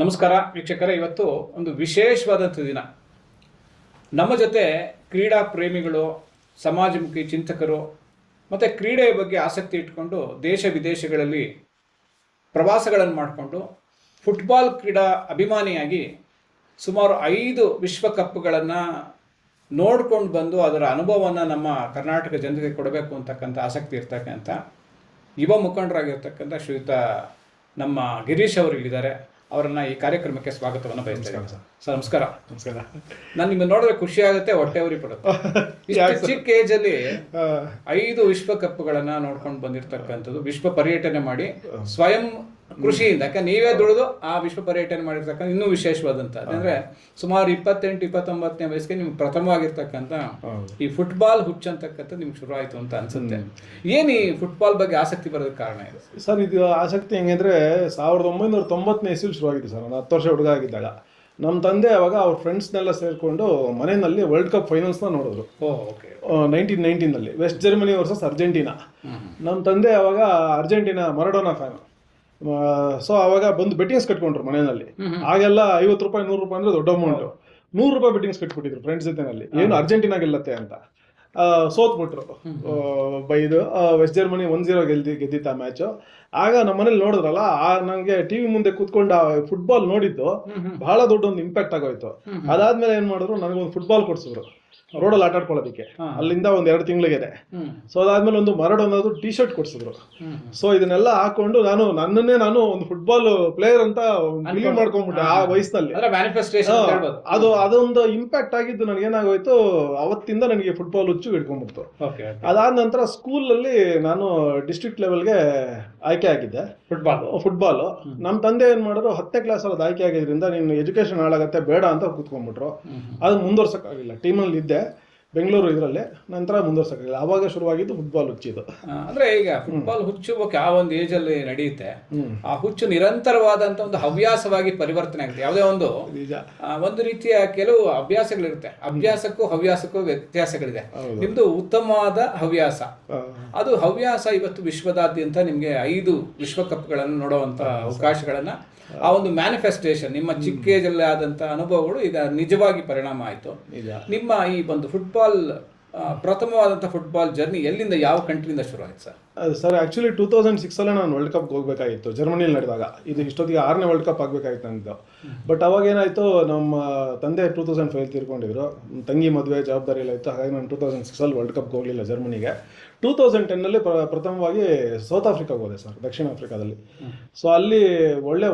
ನಮಸ್ಕಾರ ವೀಕ್ಷಕರೇ, ಇವತ್ತು ಒಂದು ವಿಶೇಷವಾದಂಥ ದಿನ. ನಮ್ಮ ಜೊತೆ ಕ್ರೀಡಾ ಪ್ರೇಮಿಗಳು, ಸಮಾಜಮುಖಿ ಚಿಂತಕರು ಮತ್ತು ಕ್ರೀಡೆಯ ಬಗ್ಗೆ ಆಸಕ್ತಿ ಇಟ್ಕೊಂಡು ದೇಶ ವಿದೇಶಗಳಲ್ಲಿ ಪ್ರವಾಸಗಳನ್ನು ಮಾಡಿಕೊಂಡು ಫುಟ್ಬಾಲ್ ಕ್ರೀಡಾ ಅಭಿಮಾನಿಯಾಗಿ ಸುಮಾರು 5 ವಿಶ್ವಕಪ್ಗಳನ್ನು ನೋಡ್ಕೊಂಡು ಬಂದು ಅದರ ಅನುಭವವನ್ನು ನಮ್ಮ ಕರ್ನಾಟಕ ಜನತೆಗೆ ಕೊಡಬೇಕು ಅಂತಕ್ಕಂಥ ಆಸಕ್ತಿ ಇರ್ತಕ್ಕಂಥ ಯುವ ಮುಖಂಡರಾಗಿರ್ತಕ್ಕಂಥ ಶ್ರೀಯುತ ನಮ್ಮ ಗಿರೀಶ್ ಅವರು ಇಲ್ಲಿದ್ದಾರೆ. ಅವರನ್ನು ಈ ಕಾರ್ಯಕ್ರಮಕ್ಕೆ ಸ್ವಾಗತವನ್ನು ಬಯಸ್ತೇನೆ. ಸರ್ ನಮಸ್ಕಾರ. ನಮಸ್ಕಾರ. ನಾನು ನಿಮ್ಮನ್ನು ನೋಡಿದ್ರೆ ಖುಷಿ ಆಗುತ್ತೆ, ಹೊಟ್ಟೆ ಉರಿ ಪಡುತ್ತೆ. ಇಷ್ಟು ಚಿಕ್ಕ ಏಜಲ್ಲಿ 5 ವಿಶ್ವಕಪ್ಗಳನ್ನು ನೋಡ್ಕೊಂಡು ಬಂದಿರತಕ್ಕಂಥದ್ದು, ವಿಶ್ವ ಪರ್ಯಟನೆ ಮಾಡಿ ಸ್ವಯಂ ಕೃಷಿಯಿಂದ, ಯಾಕೆ ನೀವೇ ದುಡಿದು ಆ ವಿಶ್ವ ಪರ್ಯಟನೆ ಮಾಡಿರ್ತಕ್ಕಂಥ ಇನ್ನೂ ವಿಶೇಷವಾದಂಥ ಅಂದರೆ ಸುಮಾರು 28-29ನೇ ವಯಸ್ಸಿಗೆ ನಿಮ್ಗೆ ಪ್ರಥಮವಾಗಿರ್ತಕ್ಕಂಥ ಈ ಫುಟ್ಬಾಲ್ ಹುಚ್ಚಂತಕ್ಕಂಥ ನಿಮ್ಗೆ ಶುರು ಆಯಿತು ಅಂತ ಅನ್ಸುತ್ತೆ. ಏನು ಈ ಫುಟ್ಬಾಲ್ ಬಗ್ಗೆ ಆಸಕ್ತಿ ಬರೋದಕ್ಕೆ ಕಾರಣ ಇದೆ ಸರ್? ಇದು ಆಸಕ್ತಿ ಹೆಂಗಂದ್ರೆ 1990ನೇ ಇಸ್ವಿಲಿ ಶುರುವಾಗಿತ್ತು ಸರ್. ನಾನು 10 ವರ್ಷ ಹುಡುಗ ಆಗಿದ್ದಾಗ ನಮ್ಮ ತಂದೆ ಅವಾಗ ಅವ್ರ ಫ್ರೆಂಡ್ಸ್ನೆಲ್ಲ ಸೇರಿಕೊಂಡು ಮನೆಯಲ್ಲಿ ವರ್ಲ್ಡ್ ಕಪ್ ಫೈನಲ್ಸ್ನ ನೋಡಿದ್ರು. 1919ನಲ್ಲಿ ವೆಸ್ಟ್ ಜರ್ಮನಿ ವರ್ಸಸ್ ಅರ್ಜೆಂಟೀನಾ. ನಮ್ಮ ತಂದೆ ಅವಾಗ ಅರ್ಜೆಂಟೀನಾ ಮರಡೋನಾ ಫ್ಯಾನ್. ಸೊ ಅವಾಗ ಬಂದು ಬೆಟ್ಟಿಂಗ್ಸ್ ಕಟ್ಕೊಂಡ್ರು ಮನೆಯಲ್ಲಿ. ಆಗೆಲ್ಲ 50 ರೂಪಾಯಿ 100 ರೂಪಾಯಿ ಅಂದ್ರೆ ದೊಡ್ಡ ಅಮೌಂಟ್. 100 ರೂಪಾಯಿ ಬೆಟ್ಟಿಂಗ್ಸ್ ಕಟ್ಬಿಟ್ಟಿದ್ರು ಫ್ರೆಂಡ್ಸ್ ಜೊತೆನಲ್ಲಿ, ಏನು ಅರ್ಜೆಂಟೀನಾ ಗೆಲ್ಲತ್ತೆ ಅಂತ. ಸೋತ್ಬಿಟ್ರು ಬೈದು. ವೆಸ್ಟ್ ಜರ್ಮನಿ 1-0 ಗೆದ್ದಿತ್ತು ಆ ಮ್ಯಾಚು. ಆಗ ನಮ್ಮ ಮನೇಲಿ ನೋಡಿದ್ರಲ್ಲ, ನಂಗೆ ಟಿವಿ ಮುಂದೆ ಕೂತ್ಕೊಂಡು ಆ ಫುಟ್ಬಾಲ್ ನೋಡಿದ್ದು ಬಹಳ ದೊಡ್ಡ ಒಂದು ಇಂಪ್ಯಾಕ್ಟ್ ಆಗೋಯ್ತು. ಅದಾದ್ಮೇಲೆ ಏನ್ ಮಾಡಿದ್ರು, ನನಗೊಂದು ಫುಟ್ಬಾಲ್ ಕೊಡ್ಸಿದ್ರು ರೋಡಲ್ಲಿ ಆಟ ಆಡ್ಕೊಳ್ಳೋದಕ್ಕೆ. ಅಲ್ಲಿಂದ 1-2 ತಿಂಗಳಿಗೆ. ಸೊ ಅದಾದ್ಮೇಲೆ ಒಂದು ಮರಡೋನದು ಟೀ ಶರ್ಟ್ ಕೊಡ್ಸಿದ್ರು. ಸೊ ಇದನ್ನೆಲ್ಲ ಹಾಕೊಂಡು ನನ್ನನ್ನೇ ನಾನು ಒಂದು ಫುಟ್ಬಾಲ್ ಪ್ಲೇಯರ್ ಅಂತ ಬಿಲೀವ್ ಮಾಡ್ಕೊಂಡ್ಬಿಟ್ಟೆ ಆ ವಯಸ್ಸಿನಲ್ಲಿ. ಅದೊಂದು ಇಂಪ್ಯಾಕ್ಟ್ ಆಗಿದ್ದು ನನಗೆ. ಏನಾಗೋಯ್ತು, ಅವತ್ತಿಂದ ನನಗೆ ಫುಟ್ಬಾಲ್ ಹುಚ್ಚು ಹಿಡ್ಕೊಂಡ್ಬಿಡ್ತು. ಅದಾದ ನಂತರ ಸ್ಕೂಲಲ್ಲಿ ನಾನು ಡಿಸ್ಟ್ರಿಕ್ಟ್ ಲೆವೆಲ್ಗೆ ಆಯ್ಕೆ ಆಗಿದ್ದೆ ಫುಟ್ಬಾಲ್. ನಮ್ಮ ತಂದೆ ಏನ್ ಮಾಡಿದ್ರು, 10ನೇ ಕ್ಲಾಸಲ್ಲಿ ಅದು ಆಯ್ಕೆ ಆಗಿದ್ರಿಂದ ನೀನು ಎಜುಕೇಶನ್ ಹಾಳಾಗತ್ತೆ ಬೇಡ ಅಂತ ಕೂತ್ಕೊಂಡ್ಬಿಟ್ರು. ಅದು ಮುಂದುವರ್ಸಕ್ಕಾಗಿಲ್ಲ. ಟೀಮಲ್ಲಿ ಇದ್ದೆ ಬೆಂಗಳೂರು ಇದರಲ್ಲಿ, ನಂತರ ಮುಂದುವರ್ಸಕ್ಕಾಗಿಲ್ಲ. ಅವಾಗ ಶುರುವಾಗಿದ್ದು ಫುಟ್ಬಾಲ್ ಹುಚ್ಚಿದು. ಅಂದ್ರೆ ಈಗ ಫುಟ್ಬಾಲ್ ಹುಚ್ಚು ಯಾವ ಒಂದು ಏಜ್ ಅಲ್ಲಿ ನಡೆಯುತ್ತೆ, ಆ ಹುಚ್ಚು ನಿರಂತರವಾದಂತ ಒಂದು ಹವ್ಯಾಸವಾಗಿ ಪರಿವರ್ತನೆ ಆಗುತ್ತೆ. ಯಾವುದೇ ಒಂದು ರೀತಿಯ ಕೆಲವು ಅಭ್ಯಾಸಗಳಿರುತ್ತೆ. ಅಭ್ಯಾಸಕ್ಕೂ ಹವ್ಯಾಸಕ್ಕೂ ವ್ಯತ್ಯಾಸಗಳಿದೆ. ನಿಮ್ದು ಉತ್ತಮವಾದ ಹವ್ಯಾಸ. ಅದು ಹವ್ಯಾಸ ಇವತ್ತು ವಿಶ್ವದಾದ್ಯಂತ ನಿಮ್ಗೆ 5 ವಿಶ್ವಕಪ್ಗಳನ್ನು ನೋಡುವಂತ ಅವಕಾಶಗಳನ್ನ, ಆ ಒಂದು ಮ್ಯಾನಿಫೆಸ್ಟೇಷನ್, ನಿಮ್ಮ ಚಿಕ್ಕ ಏಜಲ್ಲಿ ಆದಂಥ ಅನುಭವಗಳು ಈಗ ನಿಜವಾಗಿ ಪರಿಣಾಮ ಆಯಿತು. ನಿಮ್ಮ ಈ ಒಂದು ಫುಟ್ಬಾಲ್ ಪ್ರಥಮವಾದಂಥ ಫುಟ್ಬಾಲ್ ಜರ್ನಿ ಎಲ್ಲಿಂದ, ಯಾವ ಕಂಟ್ರಿಯಿಂದ ಶುರು ಆಯ್ತು ಸರ್? ಸರ್ ಆ್ಯಕ್ಚುಲಿ 2006 ನಾನು ವರ್ಲ್ಡ್ ಕಪ್ಗೆ ಹೋಗ್ಬೇಕಾಗಿತ್ತು. ಜರ್ಮನಿಯಲ್ಲಿ ನಡೆದಾಗ ಇದು ಇಷ್ಟೊತ್ತಿಗೆ 6ನೇ ವರ್ಲ್ಡ್ ಕಪ್ ಆಗಬೇಕಾಗಿತ್ತು ನಂದು. ಬಟ್ ಅವಾಗ ಏನಾಯಿತು, ನಮ್ಮ ತಂದೆ 2005 ತೀರ್ಕೊಂಡಿದ್ರು. ತಂಗಿ ಮದುವೆ ಜವಾಬ್ದಾರಿ ಎಲ್ಲ ಇತ್ತು. ಹಾಗಾಗಿ ನಾನು 2006 ವರ್ಲ್ಡ್ ಕಪ್ಗೆ ಹೋಗಲಿಲ್ಲ ಜರ್ಮನಿಗೆ. 2010ನಲ್ಲಿ ಪ್ರಥಮವಾಗಿ ಸೌತ್ ಆಫ್ರಿಕಾಗೆ ಹೋದೆ ಸರ್, ದಕ್ಷಿಣ ಆಫ್ರಿಕಾದಲ್ಲಿ. ಸೊ ಅಲ್ಲಿ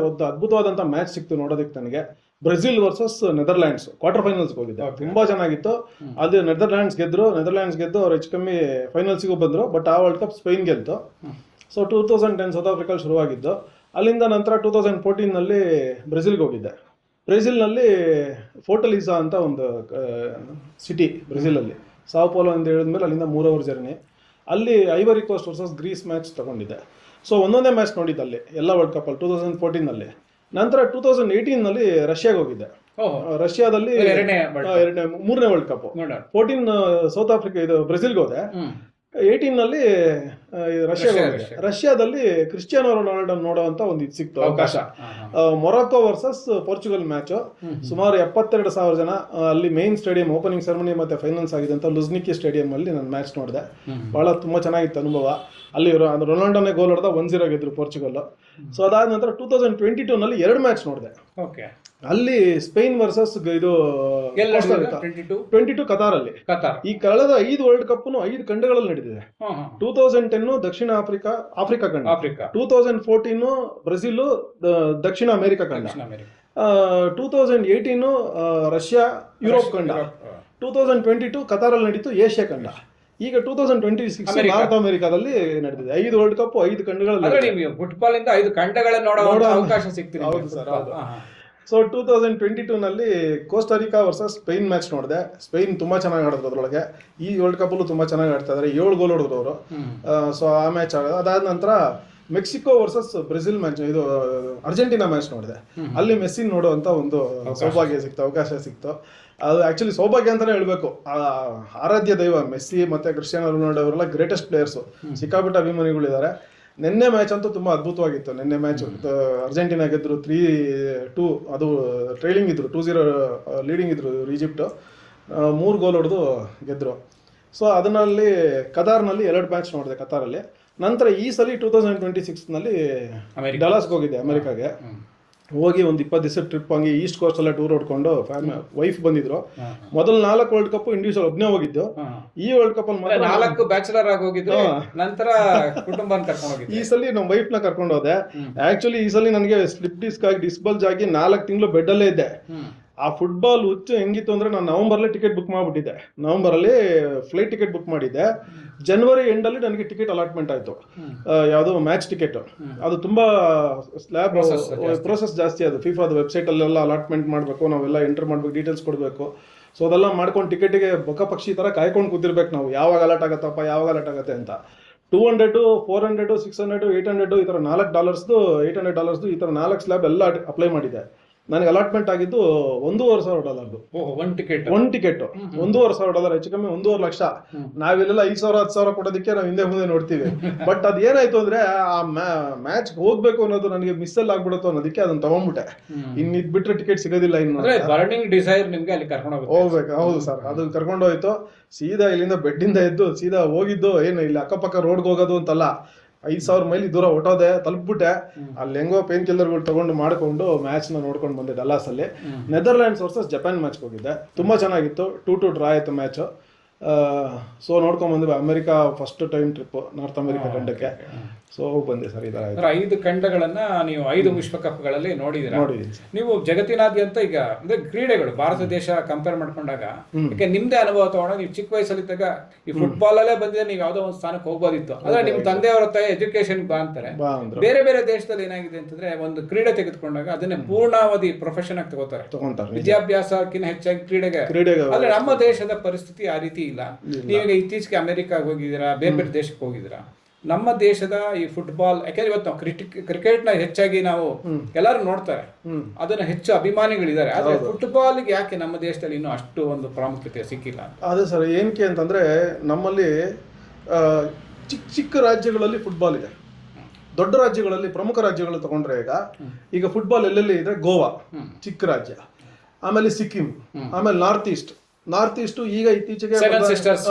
ಒಂದು ಅದ್ಭುತವಾದಂಥ ಮ್ಯಾಚ್ ಸಿಕ್ತು ನೋಡೋದಕ್ಕೆ ನನಗೆ. ಬ್ರೆಜಿಲ್ ವರ್ಸಸ್ ನೆದರ್ಲ್ಯಾಂಡ್ಸ್ ಕ್ವಾರ್ಟರ್ ಫೈನಲ್ಸ್ಗೆ ಹೋಗಿದ್ದೆ. ತುಂಬಾ ಚೆನ್ನಾಗಿತ್ತು. ಅದು ನೆದರ್ಲ್ಯಾಂಡ್ಸ್ ಗೆದ್ದು ಅವ್ರು ಹೆಚ್ಚು ಕಮ್ಮಿ ಫೈನಲ್ಸಿಗೂ ಬಂದರು. ಬಟ್ ಆ ವರ್ಲ್ಡ್ ಕಪ್ ಸ್ಪೇನ್ ಗೆಲ್ತು. ಸೊ 2010 ಸೌತ್ ಆಫ್ರಿಕಾ ಶುರುವಾಗಿದ್ದು. ಅಲ್ಲಿಂದ ನಂತರ 2014ನಲ್ಲಿ ಬ್ರೆಜಿಲ್ಗೆ ಹೋಗಿದ್ದೆ. ಬ್ರೆಜಿಲ್ನಲ್ಲಿ ಫೋರ್ಟಲಿಸಾ ಅಂತ ಒಂದು ಸಿಟಿ ಬ್ರೆಜಿಲಲ್ಲಿ, ಸಾವ್ ಪೌಲೋ ಅಂತ ಹೇಳಿದ್ಮೇಲೆ ಅಲ್ಲಿಂದ 3 ಅವರ್ ಜರ್ನಿ. ಅಲ್ಲಿ Ivory Coast versus Greece match ತಗೊಂಡಿದ್ದೆ. ಸೊ ಒಂದೊಂದೇ ಮ್ಯಾಚ್ ನೋಡಿದ್ದೆ ಅಲ್ಲಿ ಎಲ್ಲ ವರ್ಲ್ಡ್ ಕಪ್ಪಲ್ಲಿ 2014ನಲ್ಲಿ. ನಂತರ 2018ನಲ್ಲಿ ರಷ್ಯಾಗೆ ಹೋಗಿದ್ದೆ. ರಷ್ಯಾದಲ್ಲಿ 3ನೇ ವರ್ಲ್ಡ್ ಕಪ್. 14 ಸೌತ್ ಆಫ್ರಿಕಾ ಇದು ಬ್ರೆಜಿಲ್ಗೆ ಹೋದೆ. 18ನಲ್ಲಿ ರಷ್ಯಾದಲ್ಲಿ ಕ್ರಿಸ್ಟಿಯಾನೋ ರೊನಾಲ್ಡೋ ನೋಡುವಂತ ಒಂದು ಇದು ಸಿಕ್ತು ಅವಕಾಶ. Morocco versus Portugal match. ಸುಮಾರು 72,000 ಜನ ಅಲ್ಲಿ ಮೇನ್ ಸ್ಟೇಡಿಯಂ, ಓಪನಿಂಗ್ ಸೆರೆಮನಿ ಮತ್ತೆ ಫೈನಲ್ಸ್ ಆಗಿದ್ದಂತ ಲುಜ್ನಿಕಿ ಸ್ಟೇಡಿಯಂ ಅಲ್ಲಿ ನಾನು ಮ್ಯಾಚ್ ನೋಡಿದೆ. ಬಹಳ ತುಂಬಾ ಚೆನ್ನಾಗಿತ್ತು ಅನುಭವ. ಅಲ್ಲಿ ರೊನಾಲ್ಡೋನೇ ಗೋಲ್ ಹೊಡೆದ 1-0 ಗೆದ್ರು ಪೋರ್ಚುಗಲ್. ಸೊ ಅದಾದ ನಂತರ 2022ನಲ್ಲಿ 2 ಮ್ಯಾಚ್ ನೋಡಿದೆ. ಅಲ್ಲಿ ಸ್ಪೇನ್ ವರ್ಸಸ್ ಇದು 22 ಕತಾರಲ್ಲಿ. ಈ ಕಳೆದ 5 ವರ್ಲ್ಡ್ ಕಪ್ 5 ಖಂಡಗಳಲ್ಲಿ ನಡೆದಿದೆ. 2010 ದಕ್ಷಿಣ ಆಫ್ರಿಕಾ ಖಂಡ, 2014 ಬ್ರೆಜಿಲ್ ದಕ್ಷಿಣ ಅಮೆರಿಕಾ ಖಂಡ, 2018 ರಷ್ಯಾ ಯುರೋಪ್ ಖಂಡ, 2022 ಕತಾರಲ್ಲಿ ನಡೀತು ಏಷ್ಯಾ ಖಂಡ. ಈಗ 2026 ನಾರ್ತ್ ಅಮೆರಿಕಾದಲ್ಲಿ ನಡೆದಿದೆ. 5 ವರ್ಲ್ಡ್ ಕಪ್ 5 ಖಂಡಗಳಲ್ಲಿ. ಫುಟ್ಬಾಲ್ ಇಂದ 5 ಖಂಡಗಳನ್ನು ನೋಡೋ ಅವಕಾಶ ಸಿಗ್ತಿದೆ. ಹೌದು ಸರ್, ಹೌದು. ಸೊ 2022ನಲ್ಲಿ ಕೋಸ್ಟಾರಿಕಾ ವರ್ಸಸ್ ಸ್ಪೇನ್ ಮ್ಯಾಚ್ ನೋಡಿದೆ. ಸ್ಪೇನ್ ತುಂಬಾ ಚೆನ್ನಾಗಿ ಆಡಿದ್ರು. ಅದರೊಳಗೆ ಈ ವರ್ಲ್ಡ್ ಕಪ್ ಅಲ್ಲೂ ತುಂಬಾ ಚೆನ್ನಾಗಿ ಆಡ್ತಾ ಇದ್ದಾರೆ. 7 ಗೋಲ್ ಹೊಡೆದ್ರು ಅವರು. ಸೊ ಆ ಮ್ಯಾಚ್ ಆಗೋದು. ಅದಾದ ನಂತರ ಮೆಕ್ಸಿಕೋ ವರ್ಸಸ್ ಬ್ರೆಜಿಲ್ ಮ್ಯಾಚ್, ಇದು ಅರ್ಜೆಂಟೀನಾ ಮ್ಯಾಚ್ ನೋಡಿದೆ. ಅಲ್ಲಿ ಮೆಸ್ಸಿ ನೋಡುವಂತ ಒಂದು ಸೌಭಾಗ್ಯ ಸಿಕ್ತು, ಅವಕಾಶ ಸಿಕ್ತು. ಅದು ಆಕ್ಚುಲಿ ಸೌಭಾಗ್ಯ ಅಂತಾನೆ ಹೇಳ್ಬೇಕು. ಆರಾಧ್ಯ ದೈವ ಮೆಸ್ಸಿ ಮತ್ತೆ ಕ್ರಿಸ್ಟಿಯಾನೋ ರೊನಾಲ್ಡೋ ಅವರೆಲ್ಲ ಗ್ರೇಟೆಸ್ಟ್ ಪ್ಲೇಯರ್ಸ್. ಸಿಕ್ಕಾಪಟ್ಟೆ ಅಭಿಮಾನಿಗಳಿದ್ದಾರೆ. ನಿನ್ನೆ ಮ್ಯಾಚ್ ಅಂತೂ ತುಂಬ ಅದ್ಭುತವಾಗಿತ್ತು. ನಿನ್ನೆ ಮ್ಯಾಚ್ ಅರ್ಜೆಂಟೀನಾ ಗೆದ್ರು 3-2, ಅದು ಟ್ರೈಲಿಂಗ್ ಇದ್ರು 2-0 ಲೀಡಿಂಗ್ ಇದ್ರು ಈಜಿಪ್ಟ್, 3 ಗೋಲ್ ಹೊಡೆದು ಗೆದ್ರು. ಸೊ ಅದರಲ್ಲಿ ಕತಾರ್ನಲ್ಲಿ 2 ಮ್ಯಾಚ್ ನೋಡಿದೆ ಕತಾರಲ್ಲಿ. ನಂತರ ಈ ಸಲ 2026ನಲ್ಲಿ ಡಲಾಸ್ಗೆ ಹೋಗಿದ್ದೆ ಅಮೆರಿಕಾಗೆ. ಹೋಗಿ ಒಂದು 20 ದಿವಸ ಟ್ರಿಪ್ ಹಂಗೆ ಈಸ್ಟ್ ಕೋಸ್ಟ್ ಎಲ್ಲ ಟೂರ್ ಹೊಡ್ಕೊಂಡು ವೈಫ್ ಬಂದಿದ್ರು. ಮೊದಲು 4 ವರ್ಲ್ಡ್ ಕಪ್ ಇಂಡಿವಿಜುವಲ್ ಒಬ್ಬನೇ ಹೋಗಿದ್ದು. ಈ ವರ್ಲ್ಡ್ ಕಪ್ ಅಲ್ಲಿ 4 ಬ್ಯಾಚುಲರ್ ಆಗಿ ಹೋಗಿದ್ದು, ನಂತರ ಕುಟುಂಬನ ಕರ್ಕೊಂಡು ಹೋಗಿದ್ದು. ಈ ಸಲ ನಮ್ಮ ವೈಫ್ ನ ಕರ್ಕೊಂಡು ಹೋದೆ. ಆಕ್ಚುಲಿ ಈ ಸಲ ನನಗೆ ಸ್ಲಿಪ್ ಡಿಸ್ಕ್ ಆಗಿ ಡಿಸ್ಬಲ್ಜ್ ಆಗಿ 4 ತಿಂಗಳು ಬೆಡ್ ಅಲ್ಲೇ ಇದ್ದೆ. ಆ ಫುಟ್ಬಾಲ್ ಹುಚ್ಚು ಹೆಂಗಿತ್ತು ಅಂದ್ರೆ ನಾನು ನವೆಂಬರ್ಲೇ ಟಿಕೆಟ್ ಬುಕ್ ಮಾಡ್ಬಿಟ್ಟಿದ್ದೆ. ನವೆಂಬರಲ್ಲಿ ಫ್ಲೈಟ್ ಟಿಕೆಟ್ ಬುಕ್ ಮಾಡಿದ್ದೆ. ಜನವರಿ ಎಂಡಲ್ಲಿ ನನಗೆ ಟಿಕೆಟ್ ಅಲಾಟ್ಮೆಂಟ್ ಆಯಿತು, ಯಾವುದೋ ಮ್ಯಾಚ್ ಟಿಕೆಟ್. ಅದು ತುಂಬ ಸ್ಲ್ಯಾಬ್ ಪ್ರೋಸೆಸ್ ಜಾಸ್ತಿ. ಅದು ಫಿಫಾದ ವೆಬ್ಸೈಟಲ್ಲೆಲ್ಲ ಅಲಾಟ್ಮೆಂಟ್ ಮಾಡಬೇಕು, ನಾವೆಲ್ಲ ಎಂಟರ್ ಮಾಡಬೇಕು, ಡೀಟೇಲ್ಸ್ ಕೊಡಬೇಕು. ಸೊ ಅದೆಲ್ಲ ಮಾಡ್ಕೊಂಡು ಟಿಕೆಟಿಗೆ ಬೊಕ್ಕ ಥರ ಕಾಯ್ಕೊಂಡು ಕೂತಿರ್ಬೇಕು ನಾವು, ಯಾವಾಗ ಅಲಾಟ್ ಆಗುತ್ತಪ್ಪ, ಯಾವಾಗ ಅಲಾಟ್ ಆಗುತ್ತೆ ಅಂತ. 200, 400, 600, 800 ಈ ಥರ $4, $800 ಈ ಥರ 4 ಸ್ಲ್ಯಾಬ್ ಎಲ್ಲ ಅಪ್ಲೈ ಮಾಡಿದೆ. ನನಗೆ ಅಲಾಟ್ಮೆಂಟ್ ಆಗಿದ್ದು $1,500. ಒಂದು ಟಿಕೆಟ್ $1,500, ಹೆಚ್ಚು ಕಮ್ಮಿ 1.5 ಲಕ್ಷ. ನಾವಿಲ್ಲೆಲ್ಲ 5,000 10,000 ಕೊಡೋದಕ್ಕೆ ನಾವು ಹಿಂದೆ ಮುಂದೆ ನೋಡ್ತೀವಿ. ಬಟ್ ಅದು ಏನಾಯ್ತು ಅಂದ್ರೆ ಆ ಮ್ಯಾಚ್ ಹೋಗ್ಬೇಕು ಅನ್ನೋದು ನನಗೆ ಮಿಸ್ ಅಲ್ಲಿ ಆಗ್ಬಿಡುತ್ತೋ ಅನ್ನೋದಕ್ಕೆ ಅದನ್ನ ತಗೊಂಡ್ಬಿಟ್ಟೆ. ಇದ್ ಬಿಟ್ರೆ ಟಿಕೆಟ್ ಸಿಗೋದಿಲ್ಲ ಇನ್ನು. ಬರ್ನಿಂಗ್ ಡಿಸೈರ್ ನಿಮ್ಗೆ ಅಲ್ಲಿ ಕರ್ಕೊಂಡು ಹೋಗ್ಬೇಕು. ಹೌದು ಸರ್, ಅದು ಕರ್ಕೊಂಡು ಹೋಯ್ತು. ಸೀದಾ ಇಲ್ಲಿಂದ ಬೆಡ್ಡಿಂದ ಎದ್ದು ಸೀದಾ ಹೋಗಿದ್ದು, ಏನು ಇಲ್ಲಿ ಅಕ್ಕಪಕ್ಕ ರೋಡ್ಗೆ ಹೋಗೋದು ಅಂತಲ್ಲ, 5,000 ಮೈಲಿ ದೂರ ಹೊಟ್ಟೋದೆ, ತಲುಪ್ಬಿಟ್ಟೆ. ಅಲ್ಲಿ ಹೆಂಗೋ ಪೇನ್ ಕಿಲ್ಲರ್ಗಳು ತಗೊಂಡು ಮಾಡ್ಕೊಂಡು ಮ್ಯಾಚ್ನ ನೋಡ್ಕೊಂಡು ಬಂದೆ ಡಲ್ಲಾಸ್ ಅಲ್ಲಿ. ನೆದರ್ಲ್ಯಾಂಡ್ಸ್ ವರ್ಸಸ್ ಜಪಾನ್ ಮ್ಯಾಚ್ಗೆ ಹೋಗಿದ್ದೆ. ತುಂಬಾ ಚೆನ್ನಾಗಿತ್ತು. 2-2 ಡ್ರಾ ಆಯ್ತು ಮ್ಯಾಚ್. ಸೊ ನೋಡ್ಕೊಂಡ್ ಬಂದ್ವಿ. America first time trip north America ಖಂಡಕ್ಕೆ. ಸೊ ಹೋಗಿ ಬಂದೆ ಸರ್. ಇದರ 5 ಖಂಡಗಳನ್ನ ನೀವು 5 ವಿಶ್ವಕಪ್ಗಳಲ್ಲಿ ನೋಡಿದಿರ. ನೀವು ಜಗತ್ತಿನಾದ್ಯಂತ ಈಗ ಅಂದ್ರೆ ಕ್ರೀಡೆಗಳು ಭಾರತ ದೇಶ ಕಂಪೇರ್ ಮಾಡ್ಕೊಂಡಾಗ, ಯಾಕೆ ನಿಮ್ದೇ ಅನುಭವ ತಗೊಂಡ, ನೀವು ಚಿಕ್ಕ ವಯಸ್ಸಲ್ಲಿದ್ದಾಗ ಈ ಫುಟ್ಬಾಲ್ ಅಲ್ಲೇ ಬಂದಿದೆ, ನೀವು ಯಾವ್ದೋ ಒಂದು ಸ್ಥಾನಕ್ಕೆ ಹೋಗ್ಬೋದಿತ್ತು. ಆದ್ರೆ ನಿಮ್ ತಂದೆಯವರ ಎಜುಕೇಶನ್ ಬಾ ಅಂತಾರೆ. ಬೇರೆ ಬೇರೆ ದೇಶದಲ್ಲಿ ಏನಾಗಿದೆ ಅಂತಂದ್ರೆ, ಒಂದು ಕ್ರೀಡೆ ತೆಗೆದುಕೊಂಡಾಗ ಅದನ್ನೇ ಪೂರ್ಣಾವಧಿ ಪ್ರೊಫೆಷನ್ ಆಗಿ ತಗೋತಾರೆ, ವಿದ್ಯಾಭ್ಯಾಸಕ್ಕಿಂತ ಹೆಚ್ಚಾಗಿ ಕ್ರೀಡೆಗೆ. ಆದ್ರೆ ನಮ್ಮ ದೇಶದ ಪರಿಸ್ಥಿತಿ ಆ ರೀತಿ ಇಲ್ಲ. ನೀವೀಗ ಇತ್ತೀಚೆಗೆ ಅಮೆರಿಕಾಗ ಹೋಗಿದ್ದೀರಾ, ಬೇರೆ ಬೇರೆ ದೇಶಕ್ಕೆ ಹೋಗಿದ್ದೀರಾ. ನಮ್ಮ ದೇಶದ ಈ ಫುಟ್ಬಾಲ್, ಯಾಕಂದ್ರೆ ಇವತ್ತು ನಾವು ಕ್ರಿಕೆಟ್ ನ ಹೆಚ್ಚಾಗಿ ನಾವು ಎಲ್ಲರೂ ನೋಡ್ತಾರೆ, ಅದನ್ನ ಹೆಚ್ಚು ಅಭಿಮಾನಿಗಳಿದ್ದಾರೆ. ಆದ್ರೆ ಫುಟ್ಬಾಲ್ಗೆ ಯಾಕೆ ನಮ್ಮ ದೇಶದಲ್ಲಿ ಇನ್ನೂ ಅಷ್ಟು ಒಂದು ಪ್ರಾಮುಖ್ಯತೆ ಸಿಕ್ಕಿಲ್ಲ? ಅದೇ ಸರ್, ಏನಕ್ಕೆ ಅಂತಂದ್ರೆ ನಮ್ಮಲ್ಲಿ ಚಿಕ್ಕ ಚಿಕ್ಕ ರಾಜ್ಯಗಳಲ್ಲಿ ಫುಟ್ಬಾಲ್ ಇದೆ. ದೊಡ್ಡ ರಾಜ್ಯಗಳಲ್ಲಿ, ಪ್ರಮುಖ ರಾಜ್ಯಗಳು ತಗೊಂಡ್ರೆ ಈಗ ಫುಟ್ಬಾಲ್ ಎಲ್ಲೆಲ್ಲಿ ಇದೆ? ಗೋವಾ ಚಿಕ್ಕ ರಾಜ್ಯ, ಆಮೇಲೆ ಸಿಕ್ಕಿಂ, ಆಮೇಲೆ ನಾರ್ತ್ ಈಸ್ಟ್. ಈಗ